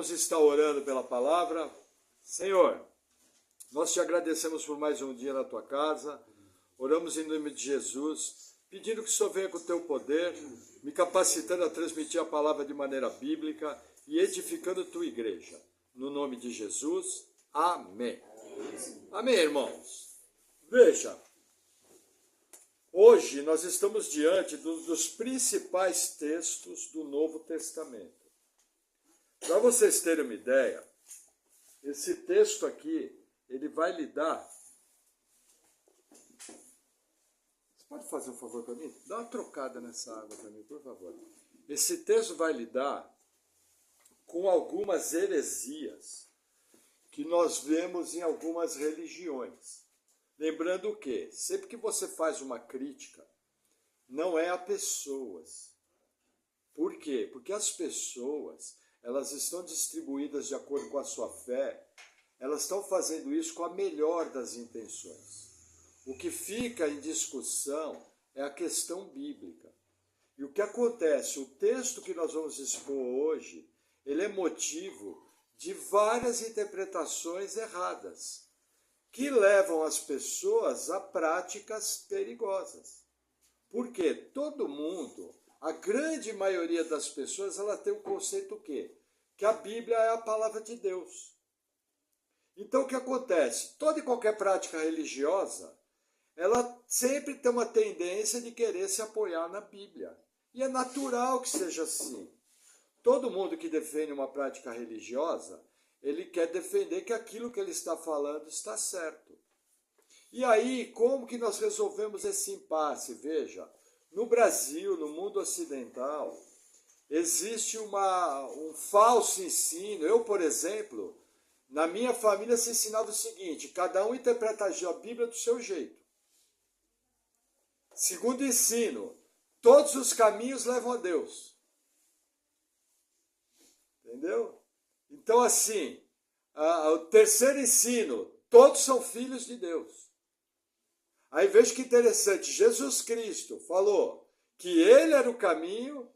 Vamos estar orando pela palavra. Senhor, nós te agradecemos por mais um dia na tua casa. Oramos em nome de Jesus, pedindo que o Senhor venha com o teu poder, me capacitando a transmitir a palavra de maneira bíblica e edificando a tua igreja. No nome de Jesus, amém. Amém, irmãos. Veja, hoje nós estamos diante dos principais textos do Novo Testamento. Para vocês terem uma ideia, esse texto aqui, ele vai lidar... Você pode fazer um favor para mim? Dá uma trocada nessa água para mim, por favor. Esse texto vai lidar com algumas heresias que nós vemos em algumas religiões. Lembrando o quê? Sempre que você faz uma crítica, não é a pessoas. Por quê? Porque as pessoas, elas estão distribuídas de acordo com a sua fé, elas estão fazendo isso com a melhor das intenções. O que fica em discussão é a questão bíblica. E o que acontece? O texto que nós vamos expor hoje, ele é motivo de várias interpretações erradas, que levam as pessoas a práticas perigosas. Porque todo mundo, a grande maioria das pessoas, ela tem um conceito o quê? Que a Bíblia é a palavra de Deus. Então o que acontece? Toda e qualquer prática religiosa, ela sempre tem uma tendência de querer se apoiar na Bíblia. E é natural que seja assim. Todo mundo que defende uma prática religiosa, ele quer defender que aquilo que ele está falando está certo. E aí, como que nós resolvemos esse impasse? Veja, no Brasil, no mundo ocidental, existe um falso ensino. Eu, por exemplo, na minha família se ensinava o seguinte: cada um interpreta a Bíblia do seu jeito. Segundo ensino, todos os caminhos levam a Deus. Entendeu? Então, assim, o terceiro ensino, todos são filhos de Deus. Aí veja que interessante, Jesus Cristo falou que Ele era o caminho,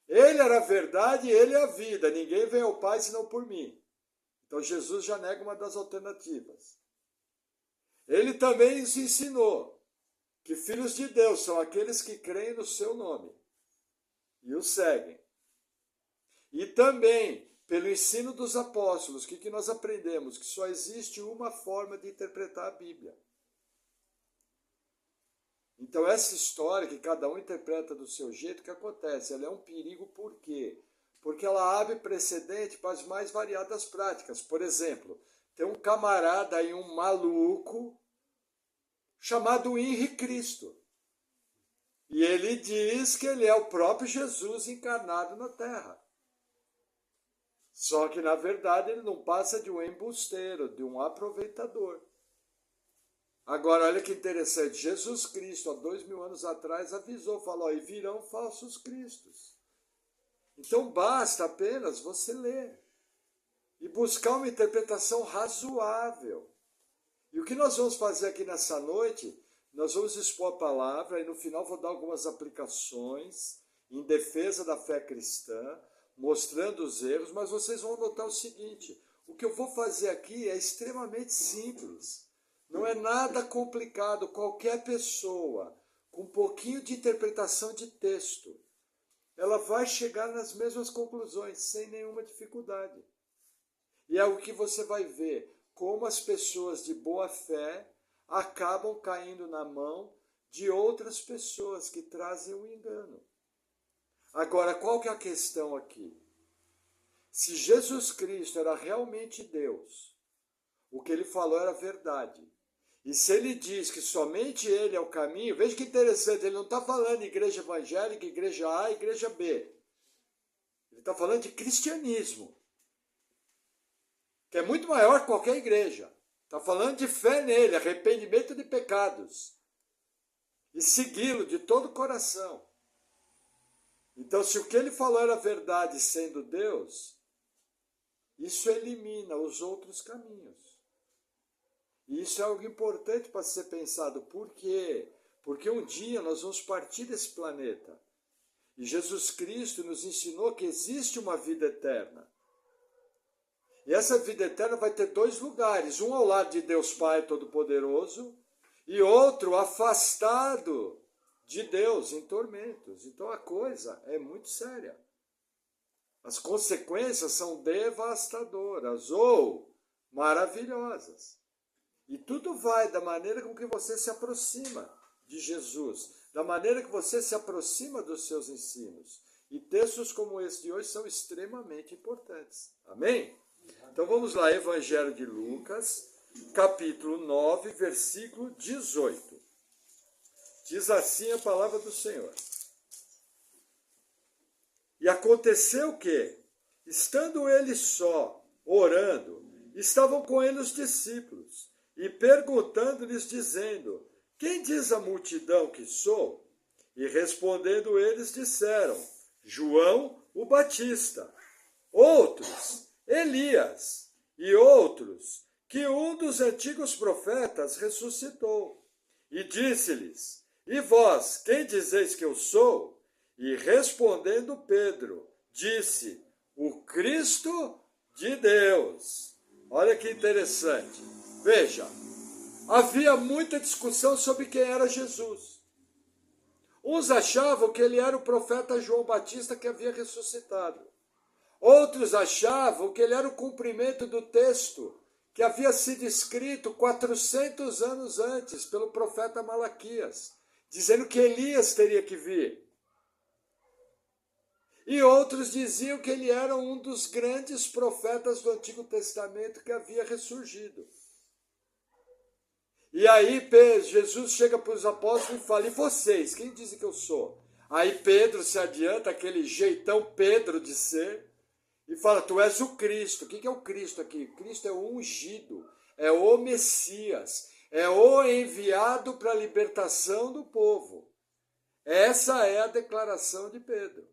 Ele era a verdade e Ele é a vida. Ninguém vem ao Pai senão por mim. Então Jesus já nega uma das alternativas. Ele também nos ensinou que filhos de Deus são aqueles que creem no seu nome e o seguem. E também, pelo ensino dos apóstolos, o que nós aprendemos? Que só existe uma forma de interpretar a Bíblia. Então essa história que cada um interpreta do seu jeito, o que acontece? Ela é um perigo por quê? Porque ela abre precedente para as mais variadas práticas. Por exemplo, tem um camarada aí, um maluco, chamado Henri Cristo. E ele diz que ele é o próprio Jesus encarnado na Terra. Só que, na verdade, ele não passa de um embusteiro, de um aproveitador. Agora, olha que interessante, Jesus Cristo, há 2000 anos atrás, avisou, falou, e virão falsos cristos. Então, basta apenas você ler e buscar uma interpretação razoável. E o que nós vamos fazer aqui nessa noite, nós vamos expor a palavra e no final vou dar algumas aplicações em defesa da fé cristã, mostrando os erros, mas vocês vão notar o seguinte, o que eu vou fazer aqui é extremamente simples, não é nada complicado, qualquer pessoa com um pouquinho de interpretação de texto, ela vai chegar nas mesmas conclusões, sem nenhuma dificuldade. E é o que você vai ver, como as pessoas de boa fé acabam caindo na mão de outras pessoas que trazem um engano. Agora, qual que é a questão aqui? Se Jesus Cristo era realmente Deus, o que ele falou era verdade. E se ele diz que somente ele é o caminho, veja que interessante, ele não está falando de igreja evangélica, igreja A, igreja B. Ele está falando de cristianismo, que é muito maior que qualquer igreja. Está falando de fé nele, arrependimento de pecados. E segui-lo de todo o coração. Então, se o que ele falou era verdade sendo Deus, isso elimina os outros caminhos. E isso é algo importante para ser pensado. Por quê? Porque um dia nós vamos partir desse planeta. E Jesus Cristo nos ensinou que existe uma vida eterna. E essa vida eterna vai ter dois lugares, um ao lado de Deus Pai Todo-Poderoso e outro afastado de Deus, em tormentos. Então a coisa é muito séria. As consequências são devastadoras ou maravilhosas. E tudo vai da maneira com que você se aproxima de Jesus, da maneira que você se aproxima dos seus ensinos. E textos como esse de hoje são extremamente importantes. Amém? Então vamos lá, Evangelho de Lucas, capítulo 9, versículo 18. Diz assim a palavra do Senhor. E aconteceu que, estando ele só, orando, estavam com ele os discípulos, e perguntando-lhes, dizendo, quem diz a multidão que sou? E respondendo eles disseram, João o Batista, outros, Elias, e outros, que um dos antigos profetas ressuscitou. E disse-lhes, e vós, quem dizeis que eu sou? E respondendo Pedro, disse, o Cristo de Deus. Olha que interessante. Veja, havia muita discussão sobre quem era Jesus. Uns achavam que ele era o profeta João Batista que havia ressuscitado. Outros achavam que ele era o cumprimento do texto que havia sido escrito 400 anos antes pelo profeta Malaquias, dizendo que Elias teria que vir. E outros diziam que ele era um dos grandes profetas do Antigo Testamento que havia ressurgido. E aí Jesus chega para os apóstolos e fala, e vocês, quem dizem que eu sou? Aí Pedro se adianta, aquele jeitão Pedro de ser, e fala, tu és o Cristo. O que é o Cristo aqui? Cristo é o ungido, é o Messias, é o enviado para a libertação do povo. Essa é a declaração de Pedro.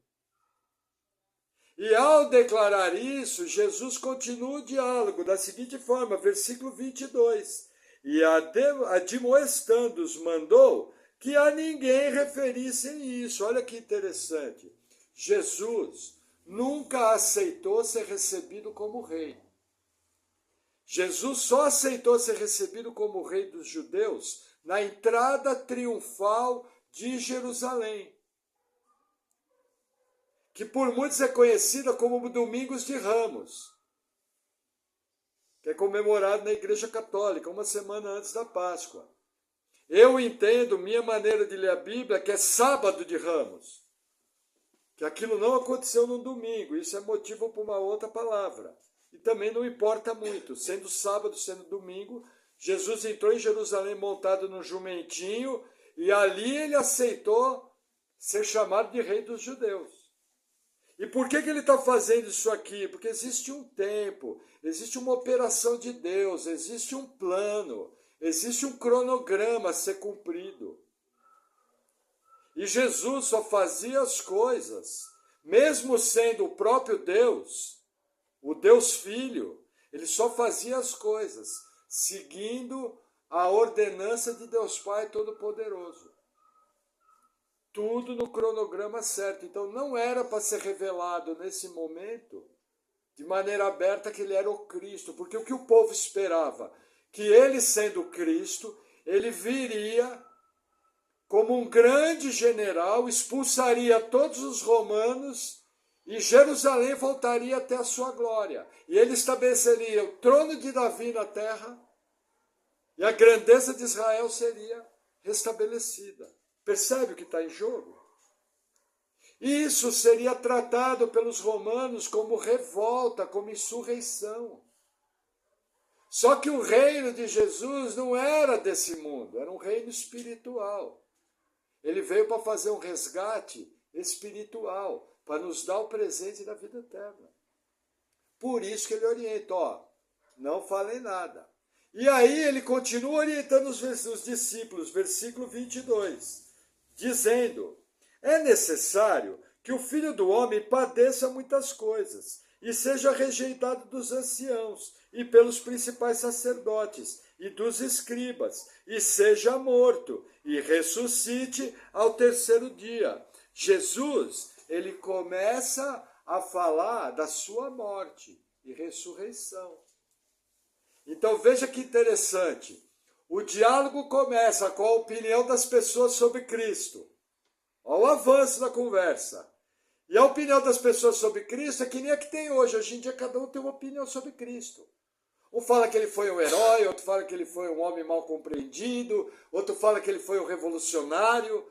E ao declarar isso, Jesus continua o diálogo da seguinte forma, versículo 22. E admoestando-os mandou que a ninguém referissem isso. Olha que interessante. Jesus nunca aceitou ser recebido como rei. Jesus só aceitou ser recebido como rei dos judeus na entrada triunfal de Jerusalém, que por muitos é conhecida como Domingos de Ramos, que é comemorado na Igreja Católica, uma semana antes da Páscoa. Eu entendo, minha maneira de ler a Bíblia, que é sábado de Ramos, que aquilo não aconteceu no domingo, isso é motivo para uma outra palavra. E também não importa muito, sendo sábado, sendo domingo, Jesus entrou em Jerusalém montado num jumentinho, e ali ele aceitou ser chamado de rei dos judeus. E por que ele está fazendo isso aqui? Porque existe um tempo, existe uma operação de Deus, existe um plano, existe um cronograma a ser cumprido. E Jesus só fazia as coisas, mesmo sendo o próprio Deus, o Deus Filho, ele só fazia as coisas, seguindo a ordenança de Deus Pai Todo-Poderoso. Tudo no cronograma certo. Então não era para ser revelado nesse momento, de maneira aberta, que ele era o Cristo. Porque o que o povo esperava? Que ele, sendo Cristo, ele viria como um grande general, expulsaria todos os romanos e Jerusalém voltaria até a sua glória. E ele estabeleceria o trono de Davi na terra e a grandeza de Israel seria restabelecida. Percebe o que está em jogo? Isso seria tratado pelos romanos como revolta, como insurreição. Só que o reino de Jesus não era desse mundo, era um reino espiritual. Ele veio para fazer um resgate espiritual, para nos dar o presente da vida eterna. Por isso que ele orienta, não falem nada. E aí ele continua orientando os discípulos, versículo 22, dizendo, é necessário que o Filho do Homem padeça muitas coisas, e seja rejeitado dos anciãos, e pelos principais sacerdotes, e dos escribas, e seja morto, e ressuscite ao terceiro dia. Jesus, ele começa a falar da sua morte e ressurreição. Então veja que interessante. O diálogo começa com a opinião das pessoas sobre Cristo. Olha o avanço da conversa. E a opinião das pessoas sobre Cristo é que nem a que tem hoje. Hoje em dia cada um tem uma opinião sobre Cristo. Um fala que ele foi um herói, outro fala que ele foi um homem mal compreendido, outro fala que ele foi um revolucionário.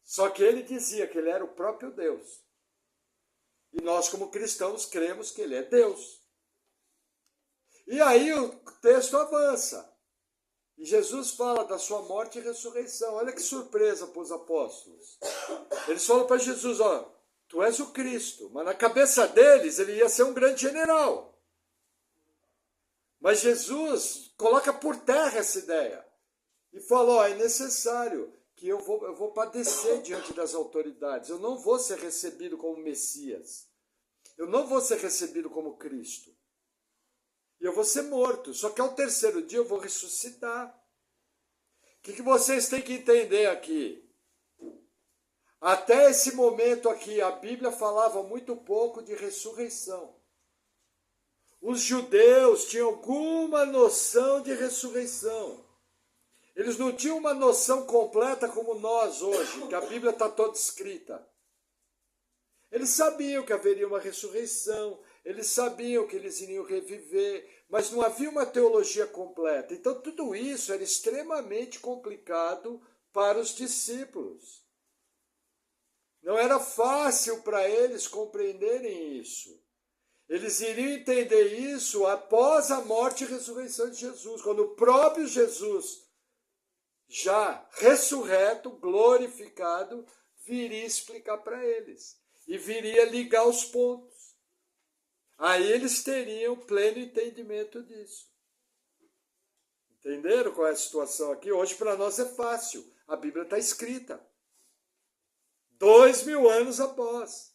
Só que ele dizia que ele era o próprio Deus. E nós, como cristãos, cremos que ele é Deus. E aí o texto avança. E Jesus fala da sua morte e ressurreição. Olha que surpresa para os apóstolos. Eles falam para Jesus, ó, tu és o Cristo. Mas na cabeça deles, ele ia ser um grande general. Mas Jesus coloca por terra essa ideia. E fala, ó, é necessário que eu vou padecer diante das autoridades. Eu não vou ser recebido como Messias. Eu não vou ser recebido como Cristo. E eu vou ser morto. Só que ao terceiro dia eu vou ressuscitar. O que vocês têm que entender aqui? Até esse momento aqui, a Bíblia falava muito pouco de ressurreição. Os judeus tinham alguma noção de ressurreição. Eles não tinham uma noção completa como nós hoje, que a Bíblia está toda escrita. Eles sabiam que haveria uma ressurreição, eles sabiam que eles iriam reviver, mas não havia uma teologia completa. Então tudo isso era extremamente complicado para os discípulos. Não era fácil para eles compreenderem isso. Eles iriam entender isso após a morte e ressurreição de Jesus, quando o próprio Jesus, já ressurreto, glorificado, viria explicar para eles. E viria ligar os pontos. Aí eles teriam pleno entendimento disso. Entenderam qual é a situação aqui? Hoje para nós é fácil. A Bíblia está escrita. 2000 anos após.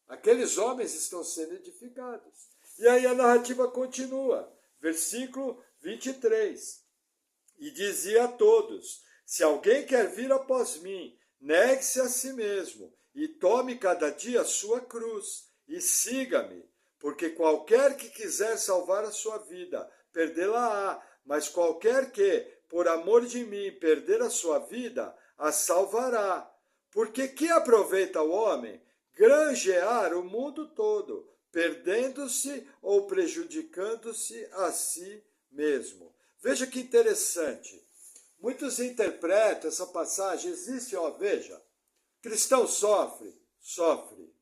Aqueles homens estão sendo edificados. E aí a narrativa continua. Versículo 23. E dizia a todos, se alguém quer vir após mim, negue-se a si mesmo, e tome cada dia a sua cruz, e siga-me. Porque qualquer que quiser salvar a sua vida, perdê-la-á, mas qualquer que, por amor de mim, perder a sua vida, a salvará. Porque que aproveita o homem granjear o mundo todo, perdendo-se ou prejudicando-se a si mesmo? Veja que interessante. Muitos interpretam essa passagem, existe, ó, veja, cristão sofre, sofre.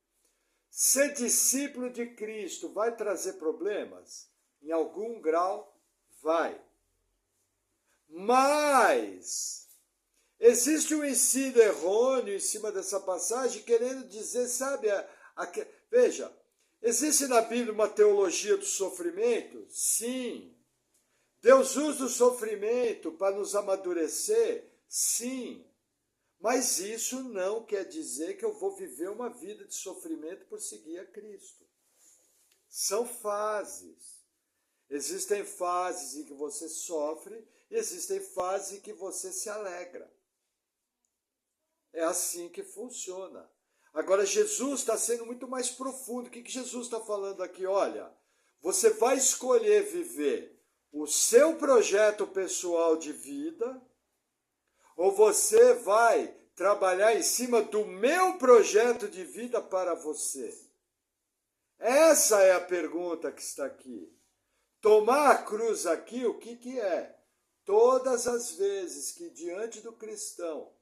Ser discípulo de Cristo vai trazer problemas? Em algum grau, vai. Mas existe um ensino errôneo em cima dessa passagem, querendo dizer, sabe, veja, existe na Bíblia uma teologia do sofrimento? Sim. Deus usa o sofrimento para nos amadurecer? Sim. Mas isso não quer dizer que eu vou viver uma vida de sofrimento por seguir a Cristo. São fases. Existem fases em que você sofre, e existem fases em que você se alegra. É assim que funciona. Agora, Jesus está sendo muito mais profundo. O que Jesus está falando aqui? Olha, você vai escolher viver o seu projeto pessoal de vida, ou você vai trabalhar em cima do meu projeto de vida para você? Essa é a pergunta que está aqui. Tomar a cruz aqui, o que é? Todas as vezes que diante do cristão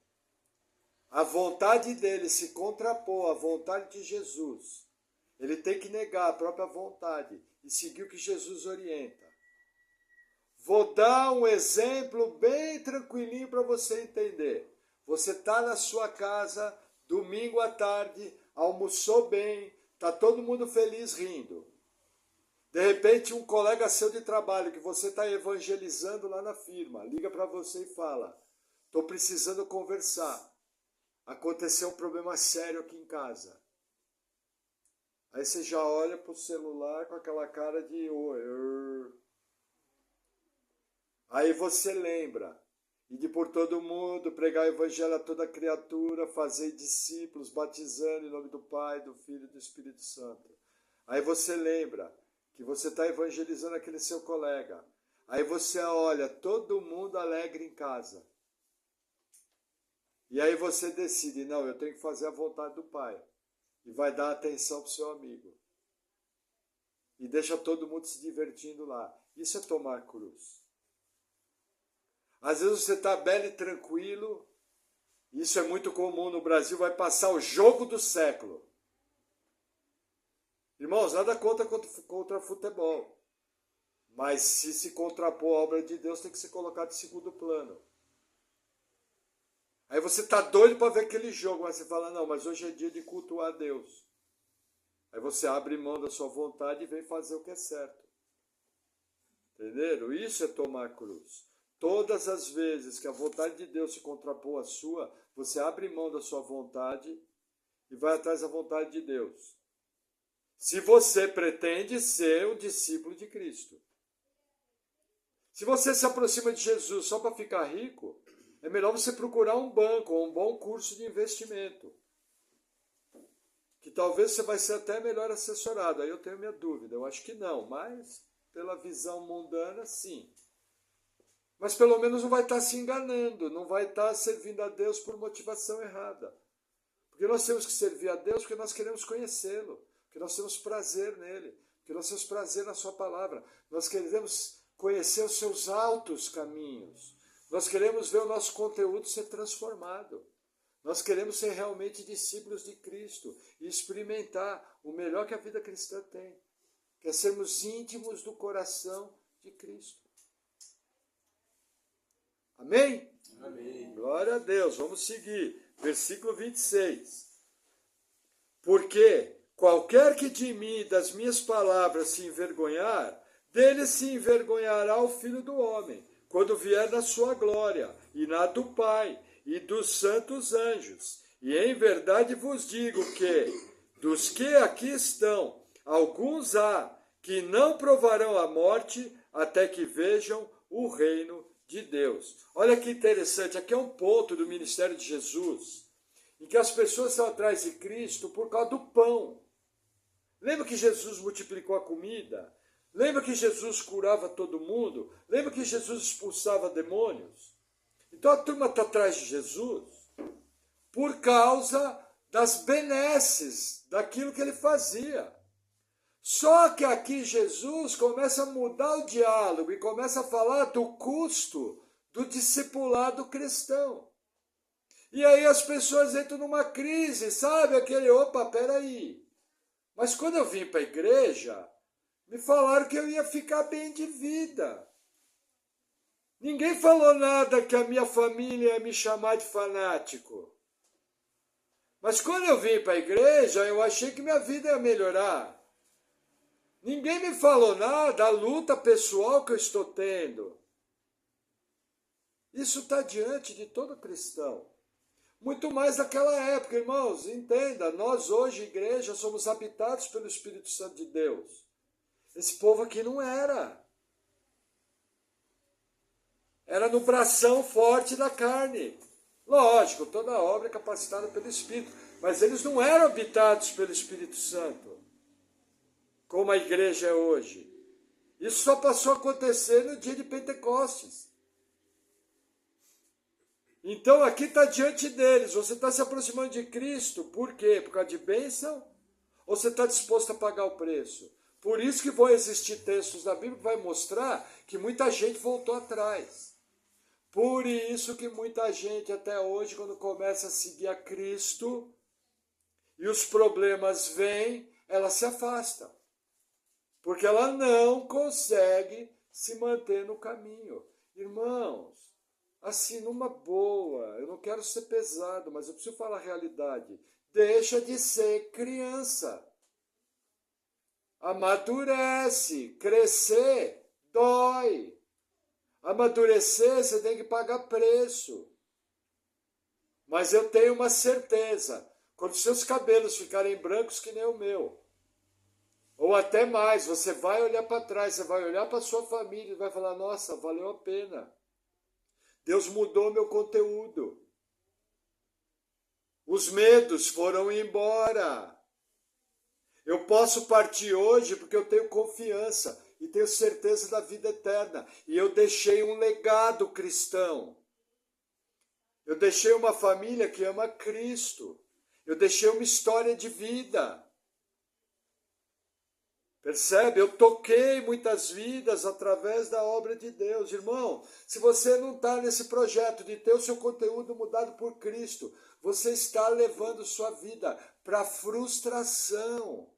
a vontade dele se contrapor à vontade de Jesus, ele tem que negar a própria vontade e seguir o que Jesus orienta. Vou dar um exemplo bem tranquilinho para você entender. Você está na sua casa, domingo à tarde, almoçou bem, está todo mundo feliz rindo. De repente, um colega seu de trabalho que você está evangelizando lá na firma, liga para você e fala, estou precisando conversar. Aconteceu um problema sério aqui em casa. Aí você já olha para o celular com aquela cara de... Aí você lembra. e de por todo mundo pregar o evangelho a toda criatura, fazer discípulos, batizando em nome do Pai, do Filho e do Espírito Santo. Aí você lembra que você está evangelizando aquele seu colega. Aí você olha, todo mundo alegre em casa. E aí você decide, não, eu tenho que fazer a vontade do Pai. E vai dar atenção para o seu amigo. E deixa todo mundo se divertindo lá. Isso é tomar cruz. Às vezes você está belo e tranquilo. Isso é muito comum no Brasil. Vai passar o jogo do século. Irmãos, nada contra futebol. Mas se contrapor à obra de Deus, tem que ser colocado em segundo plano. Aí você está doido para ver aquele jogo, mas você fala, não, mas hoje é dia de cultuar a Deus. Aí você abre mão da sua vontade e vem fazer o que é certo. Entenderam? Isso é tomar cruz. Todas as vezes que a vontade de Deus se contrapor à sua, você abre mão da sua vontade e vai atrás da vontade de Deus. Se você pretende ser um discípulo de Cristo. Se você se aproxima de Jesus só para ficar rico, é melhor você procurar um banco ou um bom curso de investimento. Que talvez você vai ser até melhor assessorado. Aí eu tenho minha dúvida. Eu acho que não, mas pela visão mundana, sim. Mas pelo menos não vai estar se enganando, não vai estar servindo a Deus por motivação errada. Porque nós temos que servir a Deus porque nós queremos conhecê-lo, porque nós temos prazer nele, porque nós temos prazer na sua palavra. Nós queremos conhecer os seus altos caminhos. Nós queremos ver o nosso conteúdo ser transformado. Nós queremos ser realmente discípulos de Cristo e experimentar o melhor que a vida cristã tem, que é sermos íntimos do coração de Cristo. Amém? Amém. Glória a Deus. Vamos seguir. Versículo 26. Porque qualquer que de mim e das minhas palavras se envergonhar, dele se envergonhará o Filho do Homem, quando vier na sua glória, e na do Pai, e dos santos anjos. E em verdade vos digo que, dos que aqui estão, alguns há que não provarão a morte até que vejam o reino de Deus. Olha que interessante, aqui é um ponto do ministério de Jesus, em que as pessoas estão atrás de Cristo por causa do pão. Lembra que Jesus multiplicou a comida? Lembra que Jesus curava todo mundo? Lembra que Jesus expulsava demônios? Então a turma está atrás de Jesus por causa das benesses, daquilo que ele fazia. Só que aqui Jesus começa a mudar o diálogo e começa a falar do custo do discipulado cristão. E aí as pessoas entram numa crise, sabe? Aquele, opa, peraí. Mas quando eu vim para a igreja, me falaram que eu ia ficar bem de vida. Ninguém falou nada que a minha família ia me chamar de fanático. Mas quando eu vim para a igreja, eu achei que minha vida ia melhorar. Ninguém me falou nada da luta pessoal que eu estou tendo. Isso está diante de todo cristão. Muito mais naquela época, irmãos, entenda, nós hoje, igreja, somos habitados pelo Espírito Santo de Deus. Esse povo aqui não era. Era no bração forte da carne. Lógico, toda obra é capacitada pelo Espírito, mas eles não eram habitados pelo Espírito Santo, como a igreja é hoje. Isso só passou a acontecer no dia de Pentecostes. Então aqui está diante deles, você está se aproximando de Cristo, por quê? Por causa de bênção? Ou você está disposto a pagar o preço? Por isso que vão existir textos da Bíblia que vai mostrar que muita gente voltou atrás. Por isso que muita gente até hoje, quando começa a seguir a Cristo, e os problemas vêm, ela se afasta. Porque ela não consegue se manter no caminho. Irmãos, assim, numa boa, eu não quero ser pesado, mas eu preciso falar a realidade. Deixa de ser criança. Amadurece. Crescer dói. Amadurecer, você tem que pagar preço. Mas eu tenho uma certeza. Quando seus cabelos ficarem brancos que nem o meu, ou até mais, você vai olhar para trás, você vai olhar para sua família e vai falar, nossa, valeu a pena. Deus mudou meu conteúdo. Os medos foram embora. Eu posso partir hoje porque eu tenho confiança e tenho certeza da vida eterna. E eu deixei um legado cristão. Eu deixei uma família que ama Cristo. Eu deixei uma história de vida. Percebe? Eu toquei muitas vidas através da obra de Deus. Irmão, se você não está nesse projeto de ter o seu conteúdo mudado por Cristo, você está levando sua vida para frustração.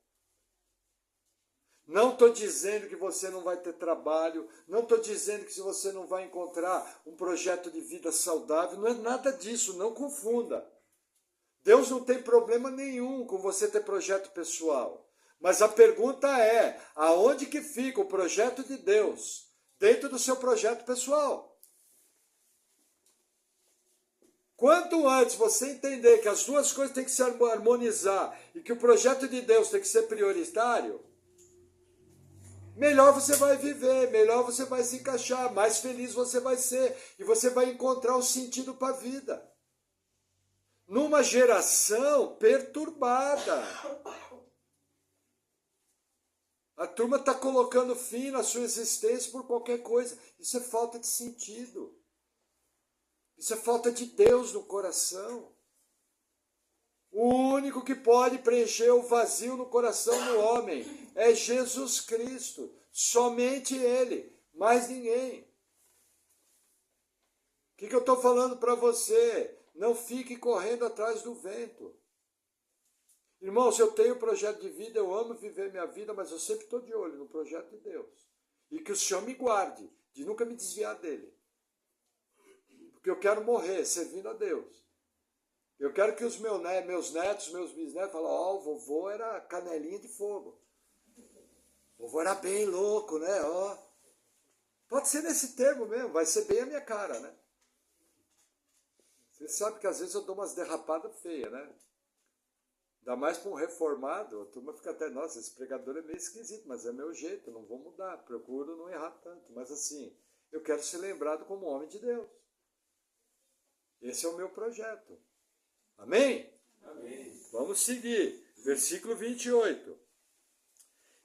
Não estou dizendo que você não vai ter trabalho, não estou dizendo que você não vai encontrar um projeto de vida saudável, não é nada disso, não confunda. Deus não tem problema nenhum com você ter projeto pessoal. Mas a pergunta é, aonde que fica o projeto de Deus dentro do seu projeto pessoal? Quanto antes você entender que as duas coisas têm que se harmonizar e que o projeto de Deus tem que ser prioritário, melhor você vai viver, melhor você vai se encaixar, mais feliz você vai ser e você vai encontrar um sentido para a vida. Numa geração perturbada. A turma está colocando fim na sua existência por qualquer coisa. Isso é falta de sentido. Isso é falta de Deus no coração. O único que pode preencher o vazio no coração do homem é Jesus Cristo. Somente Ele, mais ninguém. O que eu estou falando para você? Não fique correndo atrás do vento. Irmãos, eu tenho um projeto de vida, eu amo viver minha vida, mas eu sempre estou de olho no projeto de Deus. E que o Senhor me guarde de nunca me desviar dele. Porque eu quero morrer servindo a Deus. Eu quero que os meus netos, meus bisnetos falem, ó, o vovô era canelinha de fogo. O vovô era bem louco, né? Ó. Pode ser nesse termo mesmo, vai ser bem a minha cara, né? Você sabe que às vezes eu dou umas derrapadas feias, né? Ainda mais para um reformado, a turma fica até, nossa, esse pregador é meio esquisito, mas é meu jeito, não vou mudar, procuro não errar tanto. Mas assim, eu quero ser lembrado como homem de Deus. Esse é o meu projeto. Amém? Amém. Vamos seguir. Versículo 28.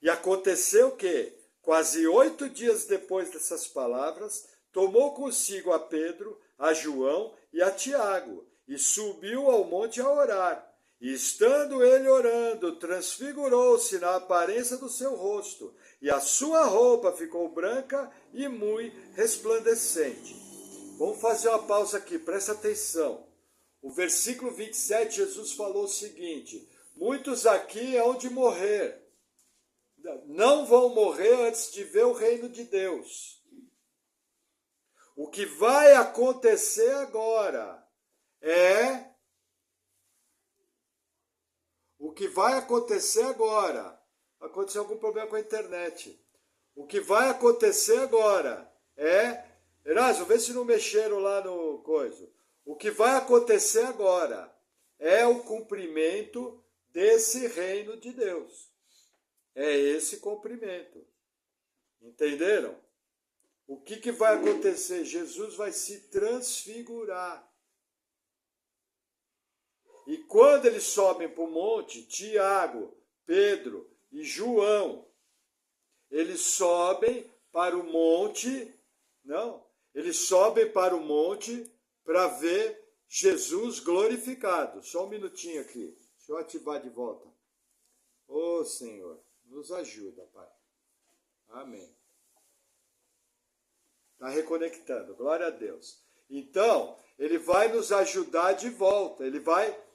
E aconteceu que, quase 8 dias depois dessas palavras, tomou consigo a Pedro, a João e a Tiago, e subiu ao monte a orar. E estando ele orando, transfigurou-se na aparência do seu rosto, e a sua roupa ficou branca e muito resplandecente. Vamos fazer uma pausa aqui, presta atenção. O versículo 27, Jesus falou o seguinte, muitos aqui hão de morrer, não vão morrer antes de ver o reino de Deus. O que vai acontecer agora é... O que vai acontecer agora, aconteceu algum problema com a internet. O que vai acontecer agora é, Erasmo, vê se não mexeram lá no coisa. O que vai acontecer agora é o cumprimento desse reino de Deus. É esse cumprimento. Entenderam? O que vai acontecer? Jesus vai se transfigurar. E quando eles sobem para o monte, Tiago, Pedro e João, eles sobem para o monte, eles sobem para o monte para ver Jesus glorificado. Só um minutinho aqui, deixa eu ativar de volta. Ô Senhor, nos ajuda, Pai. Amém. Está reconectando, glória a Deus. Então, ele vai nos ajudar de volta, ele vai...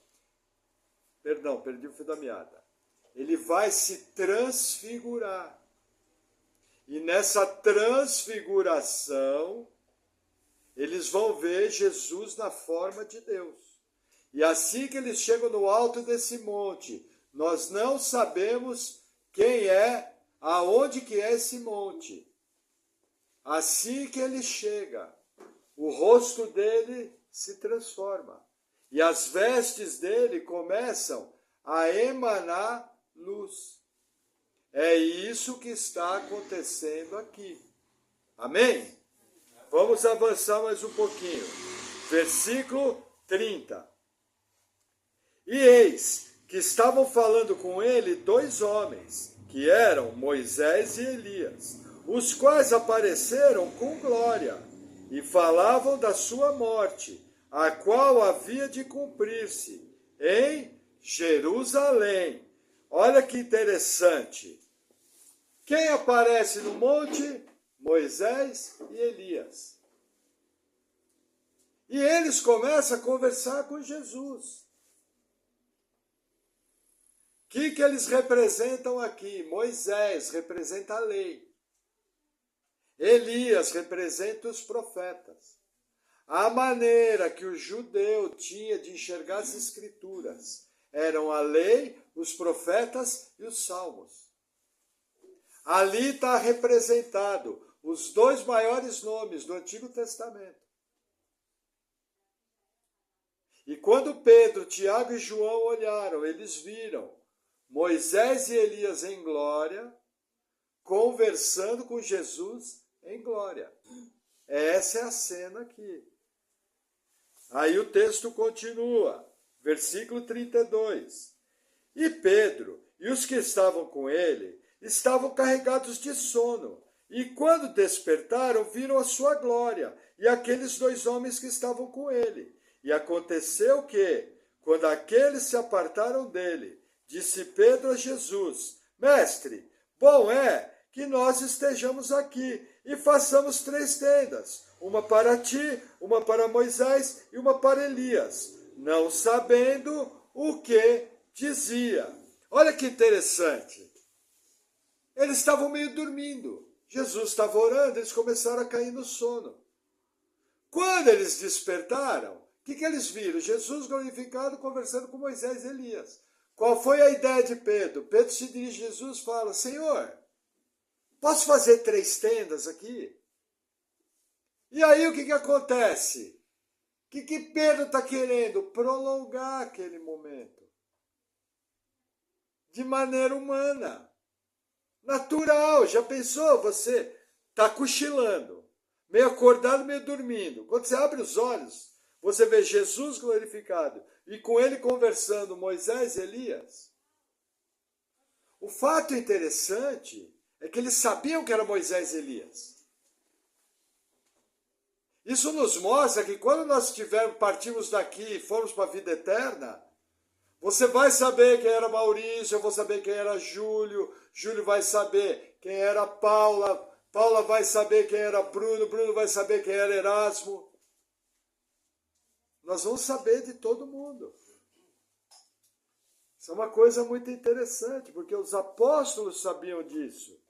Perdão, perdi o fio da meada. Ele vai se transfigurar. E nessa transfiguração, eles vão ver Jesus na forma de Deus. E assim que eles chegam no alto desse monte, nós não sabemos quem é, aonde que é esse monte. Assim que ele chega, o rosto dele se transforma. E as vestes dele começam a emanar luz. É isso que está acontecendo aqui. Amém? Vamos avançar mais um pouquinho. Versículo 30. E eis que estavam falando com ele dois homens, que eram Moisés e Elias, os quais apareceram com glória, e falavam da sua morte, a qual havia de cumprir-se em Jerusalém. Olha que interessante. Quem aparece no monte? Moisés e Elias. E eles começam a conversar com Jesus. O que eles representam aqui? Moisés representa a lei. Elias representa os profetas. A maneira que o judeu tinha de enxergar as escrituras eram a lei, os profetas e os salmos. Ali está representado os dois maiores nomes do Antigo Testamento. E quando Pedro, Tiago e João olharam, eles viram Moisés e Elias em glória, conversando com Jesus em glória. Essa é a cena aqui. Aí o texto continua, versículo 32. E Pedro e os que estavam com ele estavam carregados de sono, e quando despertaram, viram a sua glória, e aqueles dois homens que estavam com ele. E aconteceu que, quando aqueles se apartaram dele, disse Pedro a Jesus: Mestre, bom é que nós estejamos aqui e façamos 3 tendas, uma para ti, uma para Moisés e uma para Elias, não sabendo o que dizia. Olha que interessante. Eles estavam meio dormindo. Jesus estava orando, eles começaram a cair no sono. Quando eles despertaram, o que eles viram? Jesus glorificado conversando com Moisés e Elias. Qual foi a ideia de Pedro? Pedro se dirige a Jesus e fala: Senhor, posso fazer 3 tendas aqui? E aí o que acontece? O que Pedro está querendo? Prolongar aquele momento. De maneira humana. Natural. Já pensou? Você está cochilando. Meio acordado, meio dormindo. Quando você abre os olhos, você vê Jesus glorificado. E com ele conversando Moisés e Elias. O fato interessante é que eles sabiam que era Moisés e Elias. Isso nos mostra que quando nós partimos daqui e formos para a vida eterna, você vai saber quem era Maurício, eu vou saber quem era Júlio, Júlio vai saber quem era Paula, Paula vai saber quem era Bruno, Bruno vai saber quem era Erasmo. Nós vamos saber de todo mundo. Isso é uma coisa muito interessante, porque os apóstolos sabiam disso.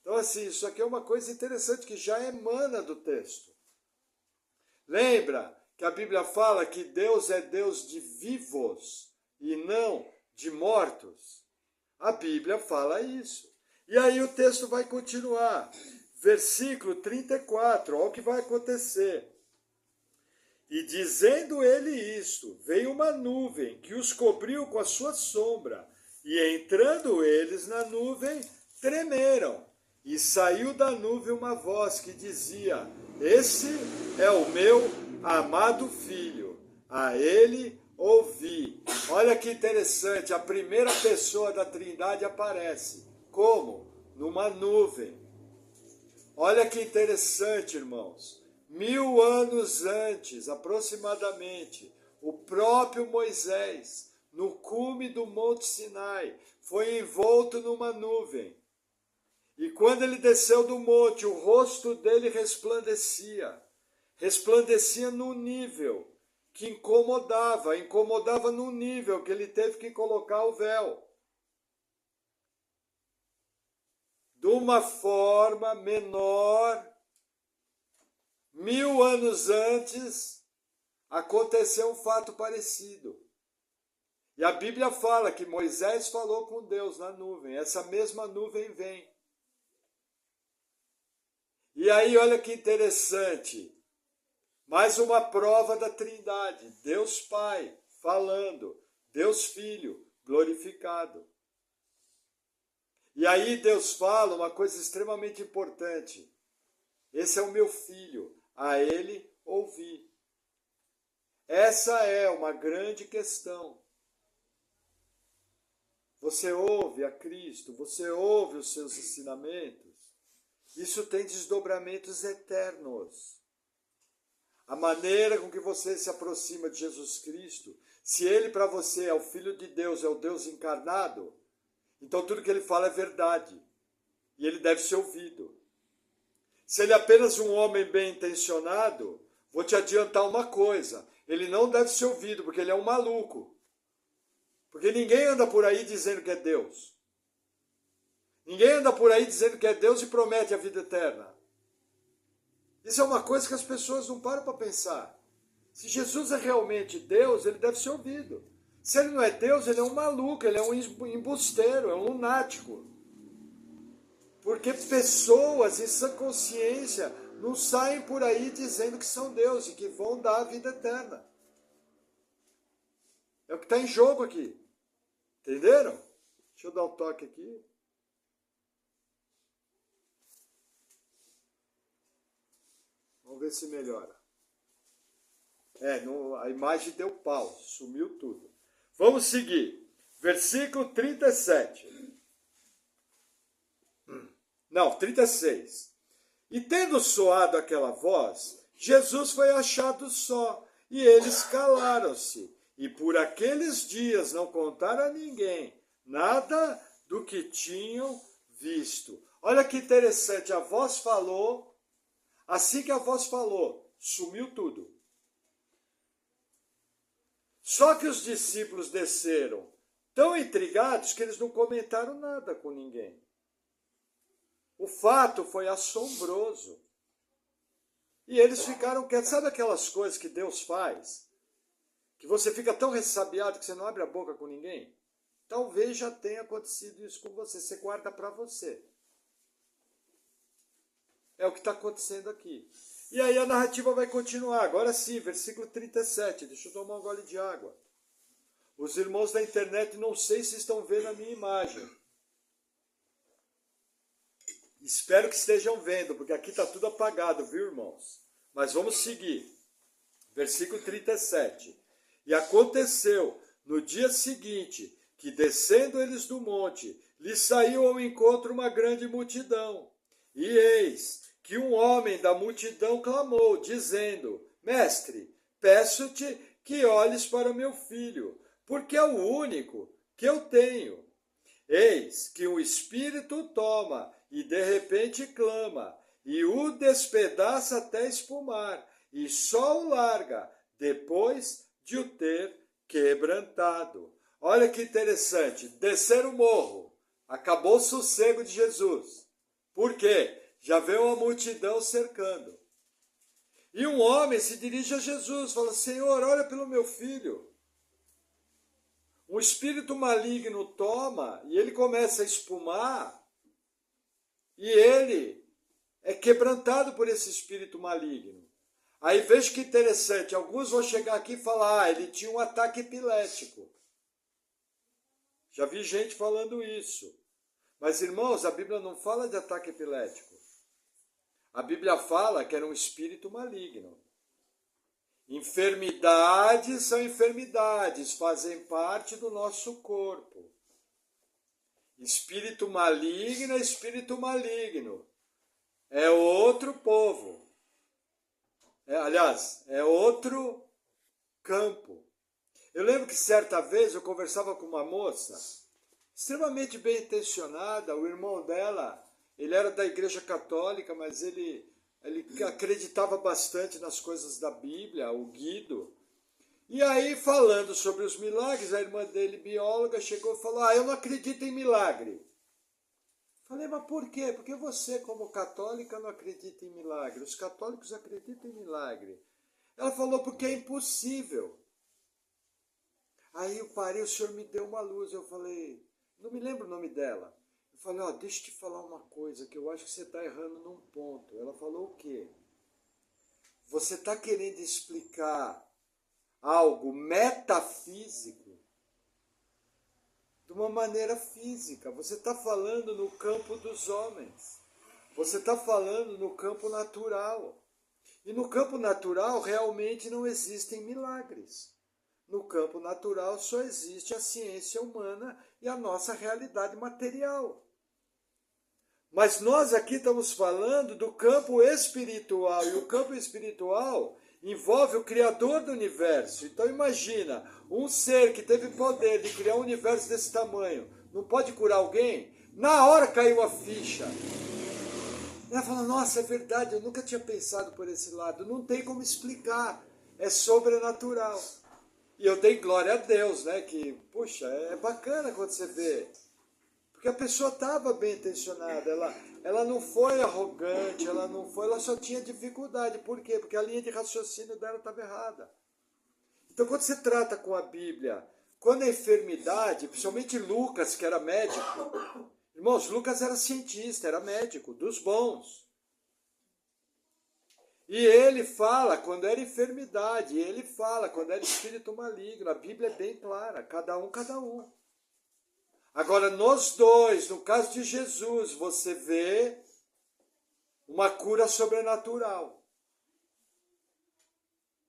Então, assim, isso aqui é uma coisa interessante que já emana do texto. Lembra que a Bíblia fala que Deus é Deus de vivos e não de mortos? A Bíblia fala isso. E aí o texto vai continuar. Versículo 34, olha o que vai acontecer. E dizendo ele isto, veio uma nuvem que os cobriu com a sua sombra, e entrando eles na nuvem, tremeram. E saiu da nuvem uma voz que dizia: Esse é o meu amado filho, a ele ouvi. Olha que interessante, a primeira pessoa da Trindade aparece. Como? Numa nuvem. Olha que interessante, irmãos. 1000 anos antes, aproximadamente, o próprio Moisés, no cume do Monte Sinai, foi envolto numa nuvem. E quando ele desceu do monte, o rosto dele resplandecia. Resplandecia num nível que incomodava num nível que ele teve que colocar o véu. De uma forma menor, 1000 anos antes, aconteceu um fato parecido. E a Bíblia fala que Moisés falou com Deus na nuvem. Essa mesma nuvem vem. E aí, olha que interessante. Mais uma prova da Trindade. Deus Pai falando. Deus Filho glorificado. E aí Deus fala uma coisa extremamente importante. Esse é o meu filho, a ele ouvi. Essa é uma grande questão. Você ouve a Cristo, você ouve os seus ensinamentos. Isso tem desdobramentos eternos. A maneira com que você se aproxima de Jesus Cristo, se ele para você é o Filho de Deus, é o Deus encarnado, então tudo que ele fala é verdade. E ele deve ser ouvido. Se ele é apenas um homem bem intencionado, vou te adiantar uma coisa, ele não deve ser ouvido, porque ele é um maluco. Porque ninguém anda por aí dizendo que é Deus. Ninguém anda por aí dizendo que é Deus e promete a vida eterna. Isso é uma coisa que as pessoas não param para pensar. Se Jesus é realmente Deus, ele deve ser ouvido. Se ele não é Deus, ele é um maluco, ele é um embusteiro, é um lunático. Porque pessoas em sã consciência não saem por aí dizendo que são Deus e que vão dar a vida eterna. É o que está em jogo aqui. Entenderam? Deixa eu dar um toque aqui. Vamos ver se melhora. A imagem deu pau, sumiu tudo. Vamos seguir. Versículo 37. Não, 36. E tendo soado aquela voz, Jesus foi achado só, e eles calaram-se. E por aqueles dias não contaram a ninguém nada do que tinham visto. Olha que interessante, a voz falou, assim que a voz falou, sumiu tudo. Só que os discípulos desceram tão intrigados que eles não comentaram nada com ninguém. O fato foi assombroso. E eles ficaram quietos. Sabe aquelas coisas que Deus faz? Que você fica tão ressabiado que você não abre a boca com ninguém? Talvez já tenha acontecido isso com você. Você guarda para você. É o que está acontecendo aqui. E aí a narrativa vai continuar. Agora sim, versículo 37. Deixa eu tomar um gole de água. Os irmãos da internet não sei se estão vendo a minha imagem. Espero que estejam vendo, porque aqui está tudo apagado, viu, irmãos? Mas vamos seguir. Versículo 37. E aconteceu no dia seguinte que, descendo eles do monte, lhes saiu ao encontro uma grande multidão. E eis que um homem da multidão clamou, dizendo: Mestre, peço-te que olhes para o meu filho, porque é o único que eu tenho. Eis que um espírito toma e de repente clama, e o despedaça até espumar, e só o larga, depois de o ter quebrantado. Olha que interessante, descer o morro, acabou o sossego de Jesus. Por quê? Já veio uma multidão cercando. E um homem se dirige a Jesus, fala: Senhor, olha pelo meu filho. Um espírito maligno toma e ele começa a espumar e ele é quebrantado por esse espírito maligno. Aí veja que interessante, alguns vão chegar aqui e falar: ele tinha um ataque epilético. Já vi gente falando isso. Mas, irmãos, a Bíblia não fala de ataque epilético. A Bíblia fala que era um espírito maligno. Enfermidades são enfermidades, fazem parte do nosso corpo. Espírito maligno é espírito maligno. É outro povo. Aliás, é outro campo. Eu lembro que certa vez eu conversava com uma moça, extremamente bem intencionada, o irmão dela, ele era da igreja católica, mas ele acreditava bastante nas coisas da Bíblia, o Guido. E aí, falando sobre os milagres, a irmã dele, bióloga, chegou e falou: eu não acredito em milagre. Falei: mas por quê? Porque você, como católica, não acredita em milagre. Os católicos acreditam em milagre. Ela falou: porque é impossível. Aí eu parei, o senhor me deu uma luz. Eu falei, não me lembro o nome dela. Eu falei: deixa eu te falar uma coisa, que eu acho que você está errando num ponto. Ela falou: o quê? Você está querendo explicar algo metafísico de uma maneira física. Você está falando no campo dos homens. Você está falando no campo natural. E no campo natural realmente não existem milagres. No campo natural só existe a ciência humana e a nossa realidade material. Mas nós aqui estamos falando do campo espiritual, e o campo espiritual envolve o Criador do universo. Então imagina, um ser que teve poder de criar um universo desse tamanho, não pode curar alguém? Na hora caiu a ficha. Ela fala, nossa, é verdade, eu nunca tinha pensado por esse lado. Não tem como explicar, é sobrenatural. E eu dei glória a Deus, né? Que, puxa, é bacana quando você vê. Porque a pessoa estava bem intencionada, ela não foi arrogante, ela só tinha dificuldade. Por quê? Porque a linha de raciocínio dela estava errada. Então, quando você trata com a Bíblia, quando é enfermidade, principalmente Lucas, que era médico, irmãos, Lucas era cientista, era médico, dos bons. E ele fala quando era enfermidade, ele fala quando era espírito maligno. A Bíblia é bem clara, cada um, cada um. Agora, nos dois, no caso de Jesus, você vê uma cura sobrenatural.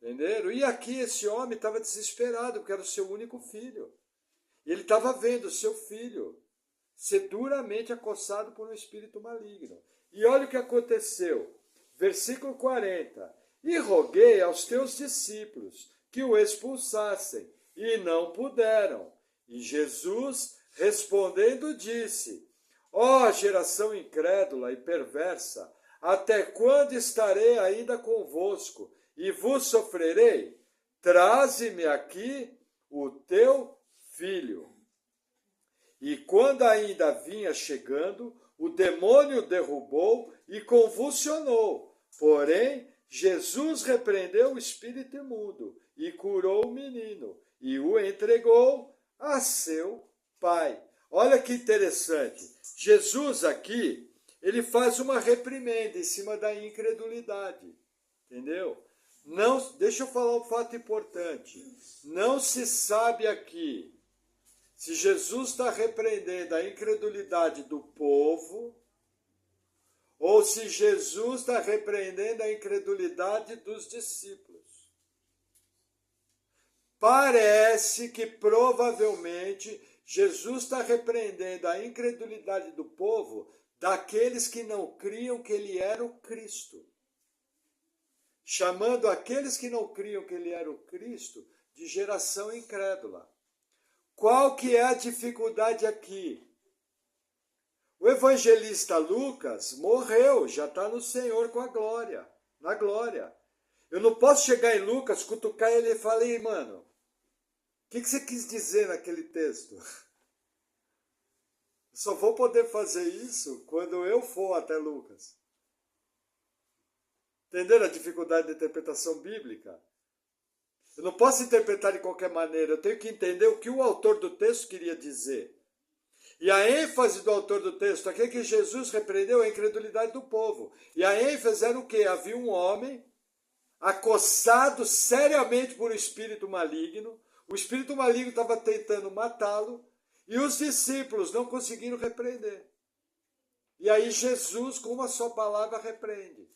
Entenderam? E aqui esse homem estava desesperado, porque era o seu único filho. E ele estava vendo o seu filho ser duramente acossado por um espírito maligno. E olha o que aconteceu. Versículo 40. E roguei aos teus discípulos que o expulsassem, e não puderam. E Jesus, respondendo, disse, ó geração incrédula e perversa, até quando estarei ainda convosco e vos sofrerei? Traze-me aqui o teu filho. E quando ainda vinha chegando, o demônio derrubou e convulsionou. Porém, Jesus repreendeu o espírito imundo e curou o menino e o entregou a seu pai. Olha que interessante. Jesus aqui, ele faz uma reprimenda em cima da incredulidade. Entendeu? Não, deixa eu falar um fato importante. Não se sabe aqui se Jesus está repreendendo a incredulidade do povo ou se Jesus está repreendendo a incredulidade dos discípulos. Parece que provavelmente Jesus está repreendendo a incredulidade do povo daqueles que não criam que ele era o Cristo. Chamando aqueles que não criam que ele era o Cristo de geração incrédula. Qual que é a dificuldade aqui? O evangelista Lucas morreu, já está no Senhor com a glória, na glória. Eu não posso chegar em Lucas, cutucar ele e falar, ei, mano, o que você quis dizer naquele texto? Eu só vou poder fazer isso quando eu for até Lucas. Entenderam a dificuldade de interpretação bíblica? Eu não posso interpretar de qualquer maneira, eu tenho que entender o que o autor do texto queria dizer. E a ênfase do autor do texto aqui é que Jesus repreendeu a incredulidade do povo. E a ênfase era o quê? Havia um homem acossado seriamente por um espírito maligno. O espírito maligno estava tentando matá-lo e os discípulos não conseguiram repreender. E aí Jesus, com uma só palavra, repreende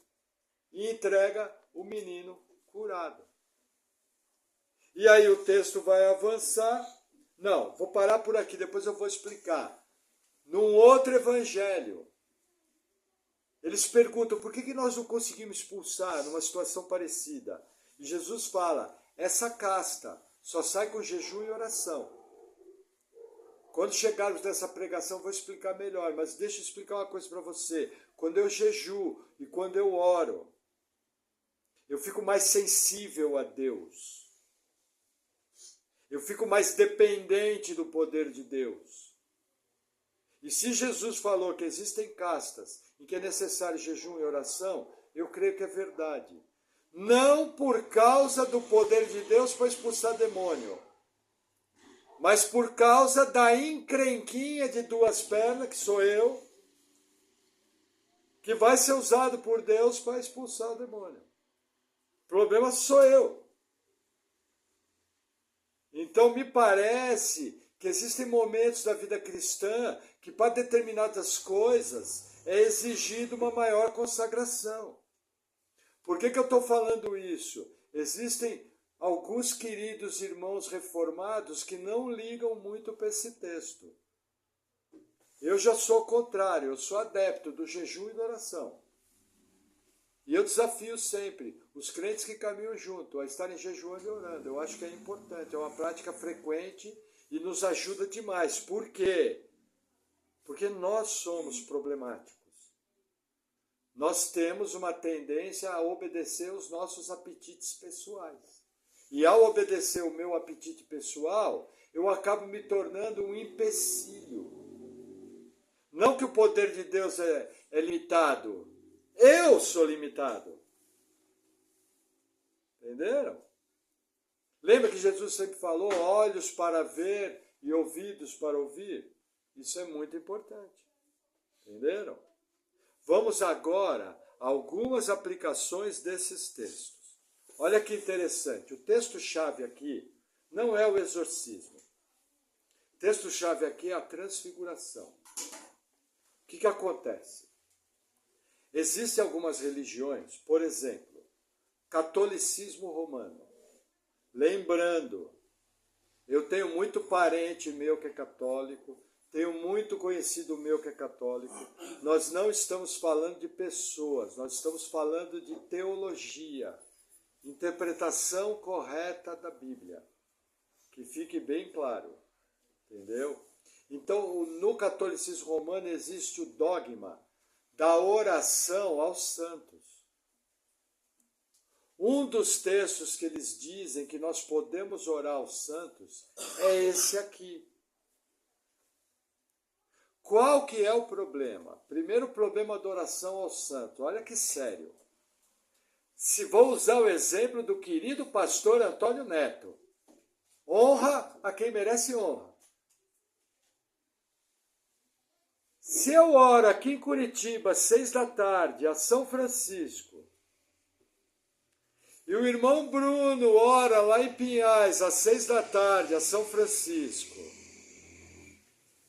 e entrega o menino curado. E aí o texto vai avançar. Não, vou parar por aqui, depois eu vou explicar. Num outro evangelho, eles perguntam por que nós não conseguimos expulsar numa situação parecida. E Jesus fala, essa casta só sai com jejum e oração. Quando chegarmos nessa pregação, eu vou explicar melhor, mas deixa eu explicar uma coisa para você. Quando eu jejuo e quando eu oro, eu fico mais sensível a Deus. Eu fico mais dependente do poder de Deus. E se Jesus falou que existem castas em que é necessário jejum e oração, eu creio que é verdade. Não por causa do poder de Deus para expulsar demônio, mas por causa da encrenquinha de duas pernas, que sou eu, que vai ser usado por Deus para expulsar o demônio. O problema sou eu. Então me parece que existem momentos da vida cristã que para determinadas coisas é exigida uma maior consagração. Por que eu estou falando isso? Existem alguns queridos irmãos reformados que não ligam muito para esse texto. Eu já sou o contrário, eu sou adepto do jejum e da oração. E eu desafio sempre os crentes que caminham junto a estarem jejuando e orando. Eu acho que é importante, é uma prática frequente e nos ajuda demais. Por quê? Porque nós somos problemáticos. Nós temos uma tendência a obedecer os nossos apetites pessoais. E ao obedecer o meu apetite pessoal, eu acabo me tornando um empecilho. Não que o poder de Deus é limitado. Eu sou limitado. Entenderam? Lembra que Jesus sempre falou, olhos para ver e ouvidos para ouvir? Isso é muito importante. Entenderam? Vamos agora a algumas aplicações desses textos. Olha que interessante. O texto-chave aqui não é o exorcismo. O texto-chave aqui é a transfiguração. O que acontece? Existem algumas religiões, por exemplo, catolicismo romano. Lembrando, eu tenho muito parente meu que é católico, tenho muito conhecido meu que é católico. Nós não estamos falando de pessoas, nós estamos falando de teologia, interpretação correta da Bíblia. Que fique bem claro, entendeu? Então, no catolicismo romano existe o dogma da oração aos santos. Um dos textos que eles dizem que nós podemos orar aos santos é esse aqui. Qual que é o problema? Primeiro problema da oração ao santo. Olha que sério. Se vou usar o exemplo do querido pastor Antônio Neto. Honra a quem merece honra. Se eu oro aqui em Curitiba, 6 da tarde, a São Francisco, e o irmão Bruno ora lá em Pinhais, às 6 da tarde, a São Francisco,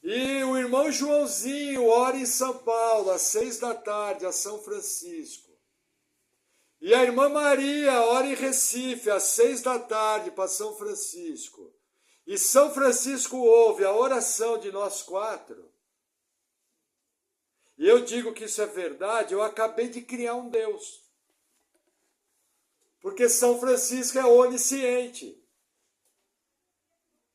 e o irmão Joãozinho ora em São Paulo, às 6 da tarde, a São Francisco, e a irmã Maria ora em Recife, às 6 da tarde, para São Francisco, e São Francisco ouve a oração de nós quatro, e eu digo que isso é verdade, eu acabei de criar um Deus. Porque São Francisco é onisciente.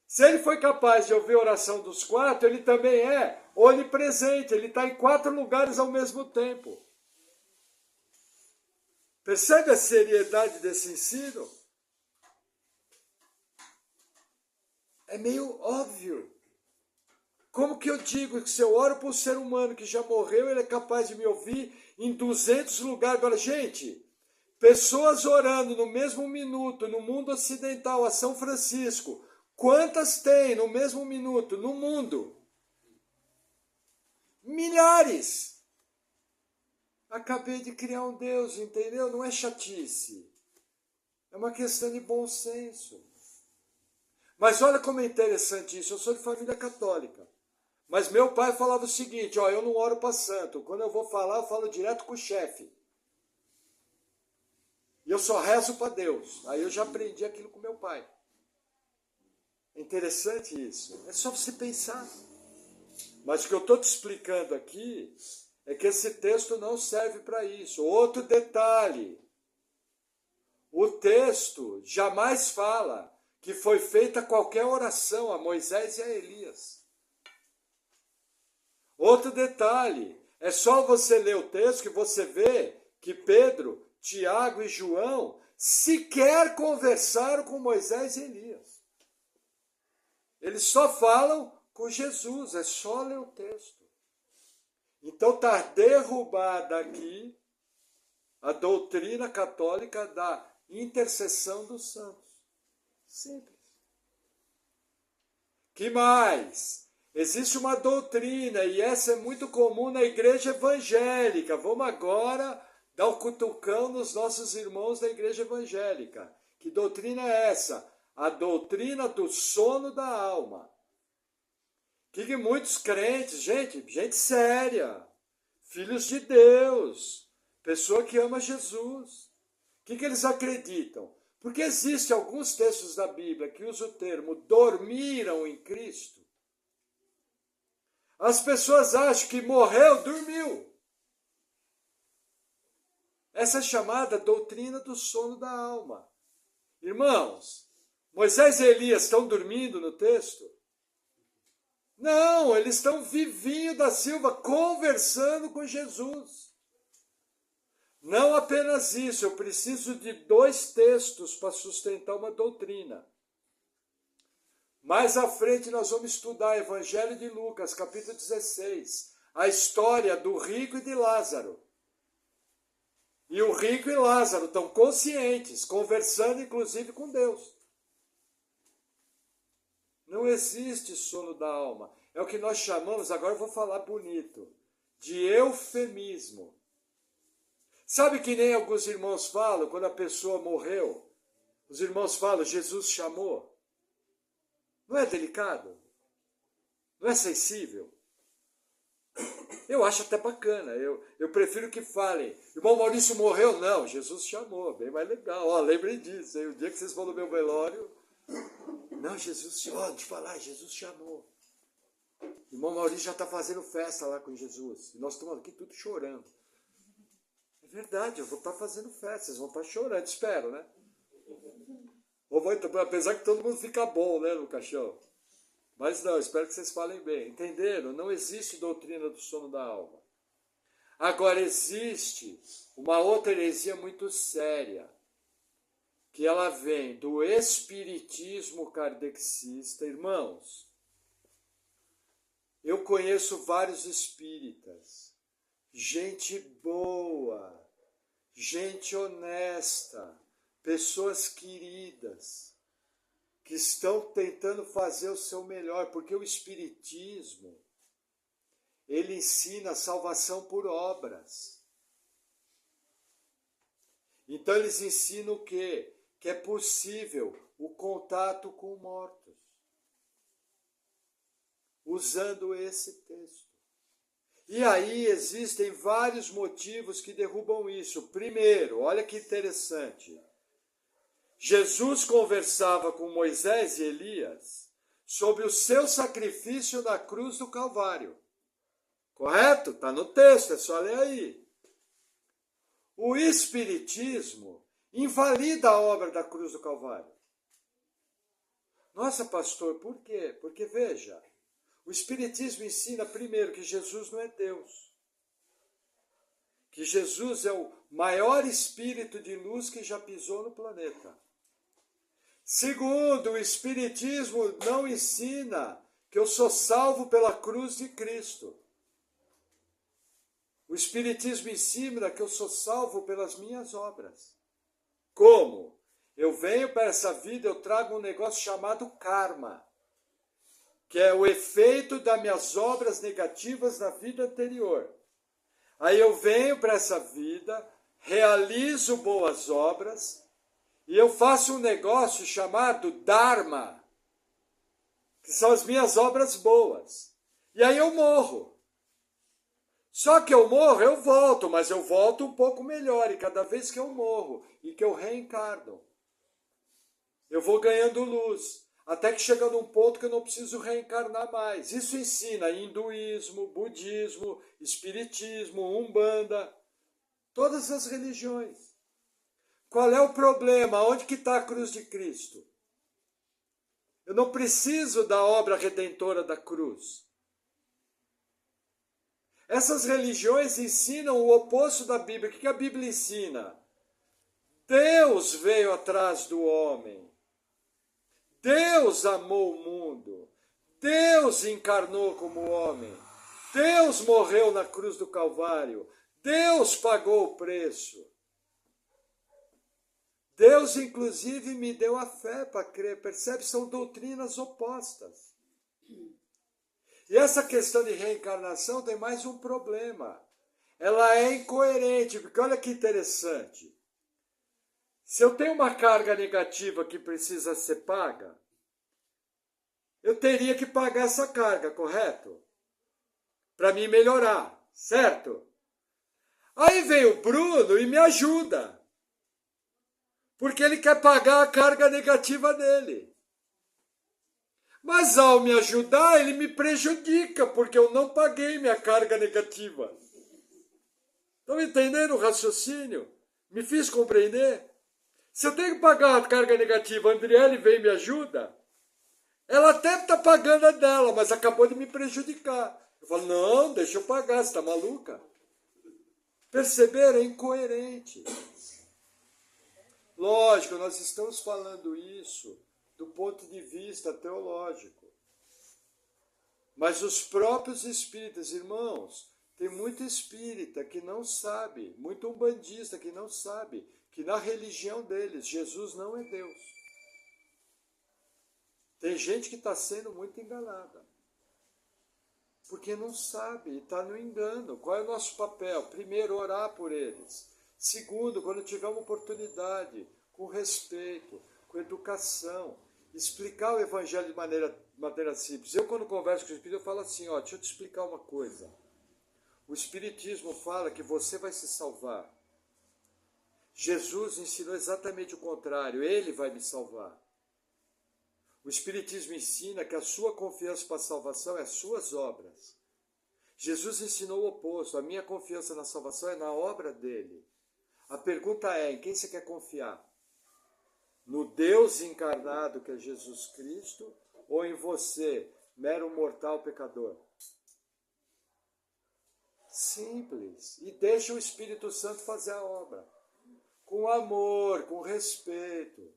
Se ele foi capaz de ouvir a oração dos quatro, ele também é onipresente, ele está em 4 lugares ao mesmo tempo. Percebe a seriedade desse ensino? É meio óbvio. Como que eu digo que se eu oro por um ser humano que já morreu, ele é capaz de me ouvir em 200 lugares? Agora, gente, pessoas orando no mesmo minuto no mundo ocidental, a São Francisco, quantas tem no mesmo minuto no mundo? Milhares! Acabei de criar um Deus, entendeu? Não é chatice. É uma questão de bom senso. Mas olha como é interessante isso. Eu sou de família católica. Mas meu pai falava o seguinte, ó, eu não oro para santo. Quando eu vou falar, eu falo direto com o chefe. E eu só rezo para Deus. Aí eu já aprendi aquilo com meu pai. É interessante isso. É só você pensar. Mas o que eu estou te explicando aqui é que esse texto não serve para isso. Outro detalhe. O texto jamais fala que foi feita qualquer oração a Moisés e a Elias. Outro detalhe, é só você ler o texto que você vê que Pedro, Tiago e João sequer conversaram com Moisés e Elias. Eles só falam com Jesus, é só ler o texto. Então está derrubada aqui a doutrina católica da intercessão dos santos. Simples. Que mais? Existe uma doutrina, e essa é muito comum na igreja evangélica. Vamos agora dar um cutucão nos nossos irmãos da igreja evangélica. Que doutrina é essa? A doutrina do sono da alma. Que muitos crentes, gente séria, filhos de Deus, pessoa que ama Jesus. O que eles acreditam? Porque existem alguns textos da Bíblia que usam o termo dormiram em Cristo. As pessoas acham que morreu, dormiu. Essa é chamada doutrina do sono da alma. Irmãos, Moisés e Elias estão dormindo no texto? Não, eles estão vivinho da Silva, conversando com Jesus. Não apenas isso, eu preciso de 2 textos para sustentar uma doutrina. Mais à frente nós vamos estudar Evangelho de Lucas, capítulo 16, a história do rico e de Lázaro. E o rico e Lázaro estão conscientes, conversando inclusive com Deus. Não existe sono da alma. É o que nós chamamos, agora eu vou falar bonito, de eufemismo. Sabe que nem alguns irmãos falam, quando a pessoa morreu, os irmãos falam, Jesus chamou. Não é delicado? Não é sensível? Eu acho até bacana. Eu prefiro que falem, irmão Maurício morreu? Não, Jesus chamou, bem mais legal. Ó, lembrem disso, hein? O dia que vocês vão no meu velório, não, Jesus, de falar, Jesus chamou. O irmão Maurício já está fazendo festa lá com Jesus. E nós estamos aqui tudo chorando. É verdade, eu vou estar fazendo festa, vocês vão estar chorando, espero, né? Apesar que todo mundo fica bom, né, no caixão. Mas não, espero que vocês falem bem. Entenderam? Não existe doutrina do sono da alma. Agora, existe uma outra heresia muito séria, que ela vem do espiritismo kardecista. Irmãos, eu conheço vários espíritas, gente boa, gente honesta, pessoas queridas, que estão tentando fazer o seu melhor, porque o Espiritismo, ele ensina a salvação por obras. Então eles ensinam o quê? Que é possível o contato com mortos, usando esse texto. E aí existem vários motivos que derrubam isso. Primeiro, olha que interessante, Jesus conversava com Moisés e Elias sobre o seu sacrifício na cruz do Calvário. Correto? Está no texto, é só ler aí. O Espiritismo invalida a obra da cruz do Calvário. Nossa, pastor, por quê? Porque, veja, o Espiritismo ensina, primeiro, que Jesus não é Deus. Que Jesus é o maior espírito de luz que já pisou no planeta. Segundo, o Espiritismo não ensina que eu sou salvo pela cruz de Cristo. O Espiritismo ensina que eu sou salvo pelas minhas obras. Como? Eu venho para essa vida, eu trago um negócio chamado karma, que é o efeito das minhas obras negativas na vida anterior. Aí eu venho para essa vida, realizo boas obras, e eu faço um negócio chamado Dharma, que são as minhas obras boas. E aí eu morro. Só que eu morro, eu volto, mas eu volto um pouco melhor. E cada vez que eu morro e que eu reencarno, eu vou ganhando luz. Até que chega num ponto que eu não preciso reencarnar mais. Isso ensina hinduísmo, budismo, espiritismo, umbanda, todas as religiões. Qual é o problema? Onde que está a cruz de Cristo? Eu não preciso da obra redentora da cruz. Essas religiões ensinam o oposto da Bíblia. O que a Bíblia ensina? Deus veio atrás do homem. Deus amou o mundo. Deus encarnou como homem. Deus morreu na cruz do Calvário. Deus pagou o preço. Deus, inclusive, me deu a fé para crer. Percebe? São doutrinas opostas. E essa questão de reencarnação tem mais um problema. Ela é incoerente, porque olha que interessante. Se eu tenho uma carga negativa que precisa ser paga, eu teria que pagar essa carga, correto? Para me melhorar, certo? Aí vem o Bruno e me ajuda. Porque ele quer pagar a carga negativa dele. Mas ao me ajudar, ele me prejudica, porque eu não paguei minha carga negativa. Estão entendendo o raciocínio? Me fiz compreender? Se eu tenho que pagar a carga negativa, a Andriele vem e me ajuda, ela até está pagando a dela, mas acabou de me prejudicar. Eu falo, não, deixa eu pagar, você está maluca? Perceberam? É incoerente. Lógico, nós estamos falando isso do ponto de vista teológico. Mas os próprios espíritas, irmãos, tem muito espírita que não sabe, muito umbandista que não sabe que na religião deles Jesus não é Deus. Tem gente que está sendo muito enganada. Porque não sabe, está no engano. Qual é o nosso papel? Primeiro, orar por eles. Segundo, quando tiver uma oportunidade, com respeito, com educação, explicar o Evangelho de maneira simples. Eu, quando converso com o Espírito, eu falo assim, ó, deixa eu te explicar uma coisa. O Espiritismo fala que você vai se salvar. Jesus ensinou exatamente o contrário, ele vai me salvar. O Espiritismo ensina que a sua confiança para a salvação é as suas obras. Jesus ensinou o oposto, a minha confiança na salvação é na obra dele. A pergunta é, em quem você quer confiar? No Deus encarnado que é Jesus Cristo ou em você, mero mortal pecador? Simples. E deixa o Espírito Santo fazer a obra. Com amor, com respeito.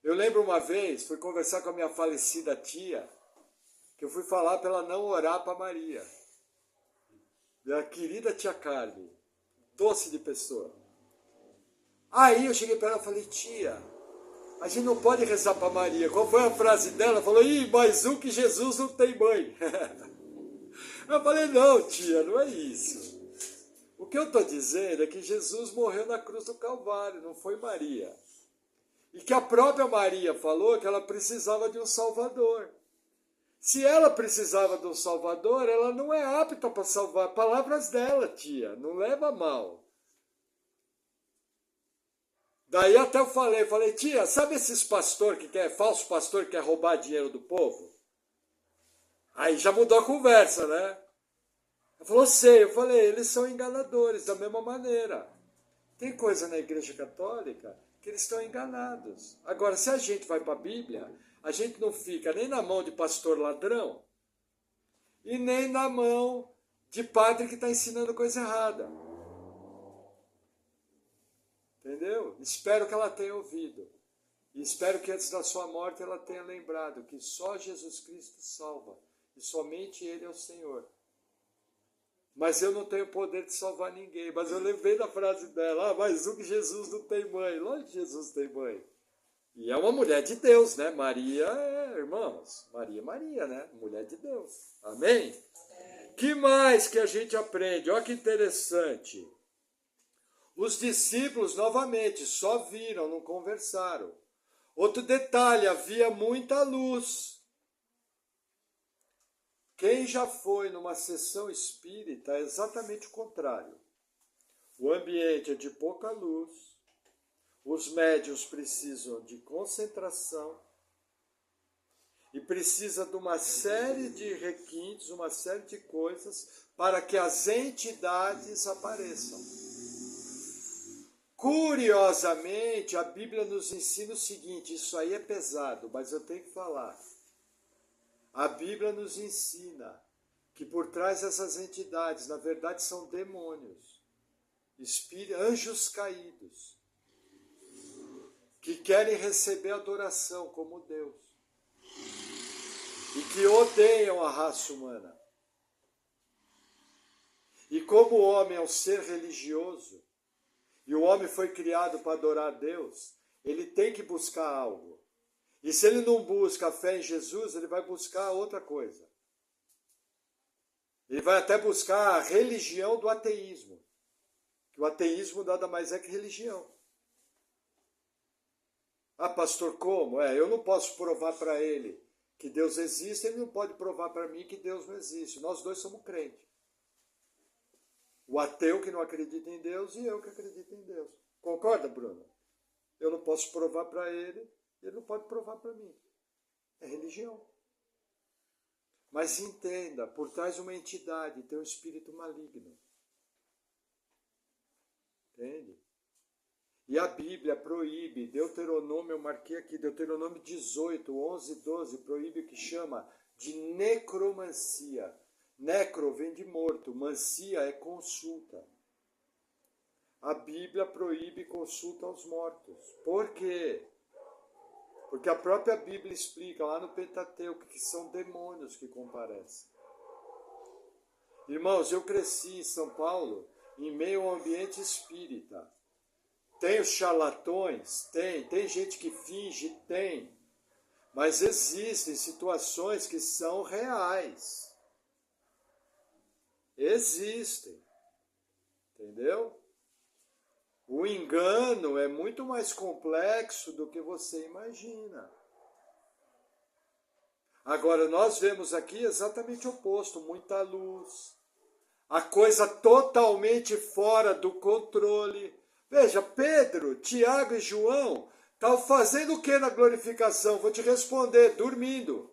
Eu lembro uma vez, fui conversar com a minha falecida tia, que eu fui falar para ela não orar para Maria. Minha querida tia Carmen, doce de pessoa. Aí eu cheguei para ela e falei, tia, a gente não pode rezar para Maria. Qual foi a frase dela? Ela falou, mais um que Jesus não tem mãe. Eu falei, não, tia, não é isso. O que eu estou dizendo é que Jesus morreu na cruz do Calvário, não foi Maria. E que a própria Maria falou que ela precisava de um Salvador. Se ela precisava de um Salvador, ela não é apta para salvar. Palavras dela, tia, não leva a mal. Daí até eu falei, tia, sabe esses pastor que quer, falso pastor que quer roubar dinheiro do povo? Aí já mudou a conversa, né? Ela falou, sei. Eu falei, eles são enganadores da mesma maneira. Tem coisa na Igreja Católica que eles estão enganados. Agora, se a gente vai para a Bíblia, a gente não fica nem na mão de pastor ladrão e nem na mão de padre que está ensinando coisa errada. Entendeu? Espero que ela tenha ouvido. E espero que antes da sua morte ela tenha lembrado que só Jesus Cristo salva. E somente Ele é o Senhor. Mas eu não tenho poder de salvar ninguém. Mas eu lembrei da frase dela, mais um que Jesus não tem mãe. Lógico que Jesus tem mãe. E é uma mulher de Deus, né? Maria irmãos, Maria, né? Mulher de Deus. Amém? Que mais que a gente aprende? Olha que interessante. Os discípulos, novamente, só viram, não conversaram. Outro detalhe, havia muita luz. Quem já foi numa sessão espírita é exatamente o contrário. O ambiente é de pouca luz, os médiuns precisam de concentração e precisa de uma série de requintes, uma série de coisas para que as entidades apareçam. Curiosamente, a Bíblia nos ensina o seguinte, isso aí é pesado, mas eu tenho que falar. A Bíblia nos ensina que por trás dessas entidades, na verdade, são demônios, anjos caídos, que querem receber adoração como Deus e que odeiam a raça humana. E como o homem é um ser religioso, e o homem foi criado para adorar a Deus, ele tem que buscar algo. E se ele não busca a fé em Jesus, ele vai buscar outra coisa. Ele vai até buscar a religião do ateísmo. Que o ateísmo nada mais é que religião. Ah, pastor, como? Eu não posso provar para ele que Deus existe, ele não pode provar para mim que Deus não existe. Nós dois somos crentes. O ateu que não acredita em Deus e eu que acredito em Deus. Concorda, Bruno? Eu não posso provar para ele, ele não pode provar para mim. É religião. Mas entenda, por trás de uma entidade tem um espírito maligno. Entende? E a Bíblia proíbe, Deuteronômio, eu marquei aqui, Deuteronômio 18, 11, 12, proíbe o que chama de necromancia. Necro vem de morto, mancia é consulta. A Bíblia proíbe consulta aos mortos. Por quê? Porque a própria Bíblia explica lá no Pentateuco que são demônios que comparecem. Irmãos, eu cresci em São Paulo em meio ao ambiente espírita. Tem os charlatões? Tem gente que finge? Tem. Mas existem situações que são reais. Existem. Entendeu? O engano é muito mais complexo do que você imagina. Agora, nós vemos aqui exatamente o oposto, muita luz. A coisa totalmente fora do controle. Veja, Pedro, Tiago e João estavam fazendo o que na glorificação? Vou te responder, dormindo.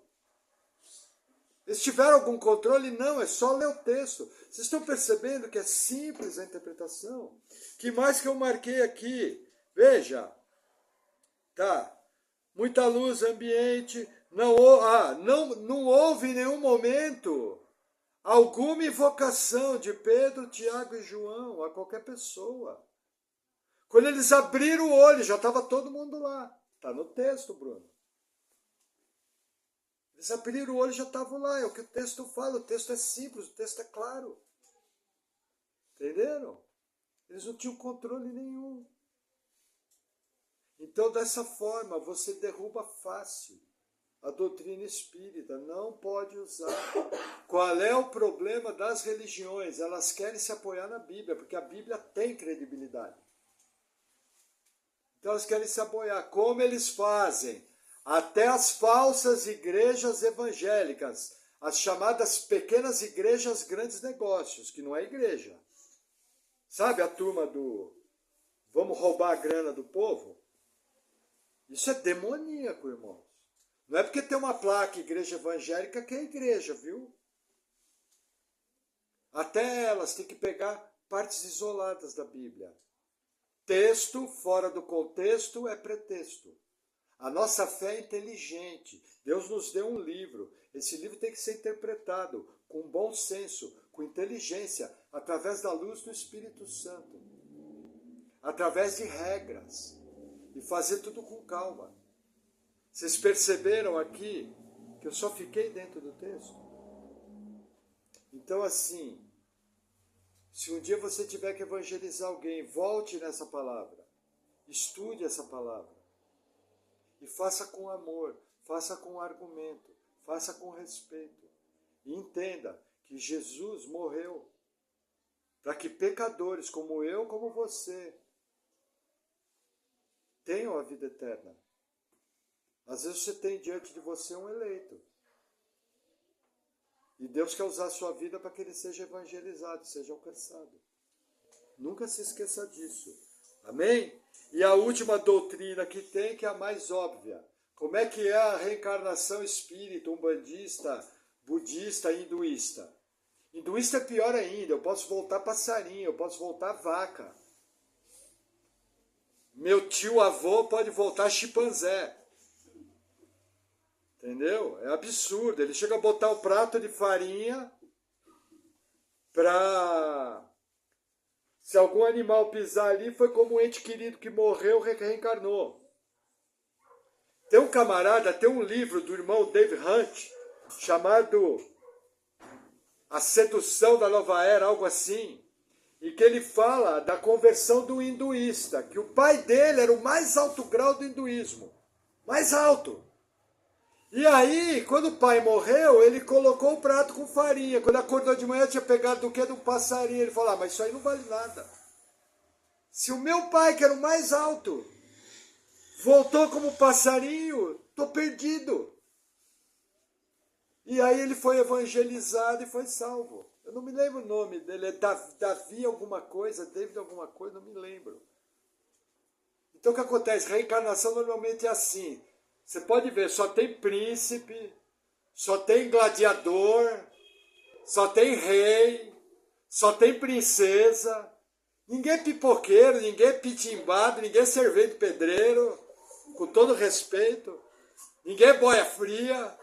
Eles tiveram algum controle? Não, é só ler o texto. Vocês estão percebendo que é simples a interpretação? Que mais que eu marquei aqui? Veja. Tá. Muita luz, ambiente. Não houve em nenhum momento alguma invocação de Pedro, Tiago e João a qualquer pessoa. Quando eles abriram o olho, já estava todo mundo lá. Está no texto, Bruno. Eles abriram o olho e já estavam lá. É o que o texto fala. O texto é simples, o texto é claro. Entenderam? Eles não tinham controle nenhum. Então, dessa forma, você derruba fácil a doutrina espírita. Não pode usar. Qual é o problema das religiões? Elas querem se apoiar na Bíblia, porque a Bíblia tem credibilidade. Então, elas querem se apoiar. Como eles fazem? Até as falsas igrejas evangélicas, as chamadas pequenas igrejas grandes negócios, que não é igreja. Sabe a turma do vamos roubar a grana do povo? Isso é demoníaco, irmãos. Não é porque tem uma placa igreja evangélica que é igreja, viu? Até elas têm que pegar partes isoladas da Bíblia. Texto fora do contexto é pretexto. A nossa fé é inteligente. Deus nos deu um livro. Esse livro tem que ser interpretado com bom senso, com inteligência, através da luz do Espírito Santo. Através de regras. E fazer tudo com calma. Vocês perceberam aqui que eu só fiquei dentro do texto? Então, assim, se um dia você tiver que evangelizar alguém, volte nessa palavra. Estude essa palavra. E faça com amor, faça com argumento, faça com respeito. E entenda que Jesus morreu para que pecadores como eu, como você, tenham a vida eterna. Às vezes você tem diante de você um eleito. E Deus quer usar a sua vida para que ele seja evangelizado, seja alcançado. Nunca se esqueça disso. Amém? E a última doutrina que tem, que é a mais óbvia. Como é que é a reencarnação espírita, umbandista, budista, hinduísta? Hinduísta é pior ainda. Eu posso voltar passarinho, eu posso voltar vaca. Meu tio-avô pode voltar chimpanzé. Entendeu? É absurdo. Ele chega a botar um prato de farinha para... Se algum animal pisar ali, foi como um ente querido que morreu, reencarnou. Tem um camarada, tem um livro do irmão Dave Hunt, chamado A Sedução da Nova Era, algo assim, e que ele fala da conversão do hinduísta, que o pai dele era o mais alto grau do hinduísmo. Mais alto. E aí, quando o pai morreu, ele colocou o prato com farinha. Quando acordou de manhã, tinha pegado do que? Do passarinho. Ele falou, mas isso aí não vale nada. Se o meu pai, que era o mais alto, voltou como passarinho, estou perdido. E aí ele foi evangelizado e foi salvo. Eu não me lembro o nome dele, é Davi alguma coisa, David alguma coisa, não me lembro. Então o que acontece? Reencarnação normalmente é assim. Você pode ver, só tem príncipe, só tem gladiador, só tem rei, só tem princesa. Ninguém é pipoqueiro, ninguém é pitimbado, ninguém é servente pedreiro, com todo respeito. Ninguém é boia fria.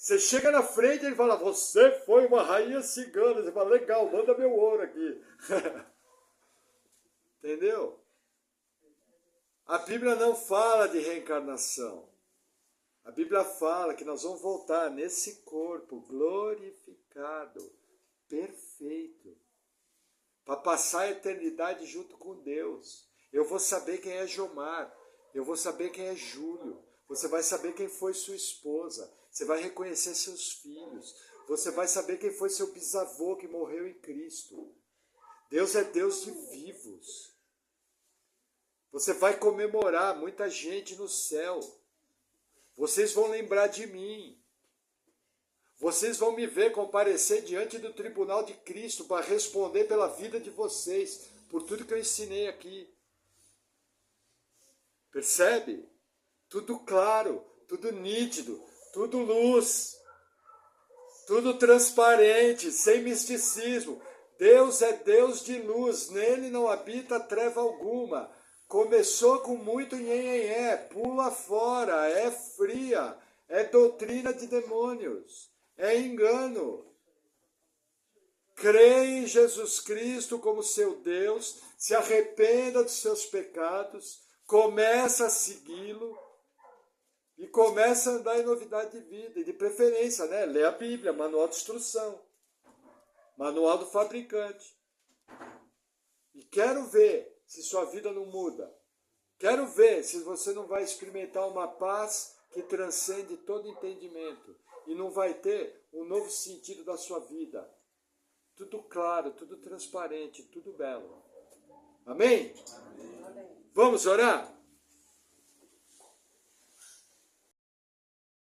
Você chega na frente e ele fala, você foi uma rainha cigana. Você fala, legal, manda meu ouro aqui. Entendeu? A Bíblia não fala de reencarnação. A Bíblia fala que nós vamos voltar nesse corpo glorificado, perfeito, para passar a eternidade junto com Deus. Eu vou saber quem é Jomar, eu vou saber quem é Júlio, você vai saber quem foi sua esposa, você vai reconhecer seus filhos, você vai saber quem foi seu bisavô que morreu em Cristo. Deus é Deus de vivos. Você vai comemorar muita gente no céu. Vocês vão lembrar de mim. Vocês vão me ver comparecer diante do tribunal de Cristo para responder pela vida de vocês, por tudo que eu ensinei aqui. Percebe? Tudo claro, tudo nítido, tudo luz, tudo transparente, sem misticismo. Deus é Deus de luz, nele não habita treva alguma. Começou com muito nhenhenhé, pula fora, é fria, é doutrina de demônios, é engano. Crê em Jesus Cristo como seu Deus, se arrependa dos seus pecados, começa a segui-lo e começa a andar em novidade de vida, e de preferência, né? Lê a Bíblia, manual de instrução, manual do fabricante. E quero ver se sua vida não muda. Quero ver se você não vai experimentar uma paz que transcende todo entendimento e não vai ter um novo sentido da sua vida. Tudo claro, tudo transparente, tudo belo. Amém? Amém. Vamos orar?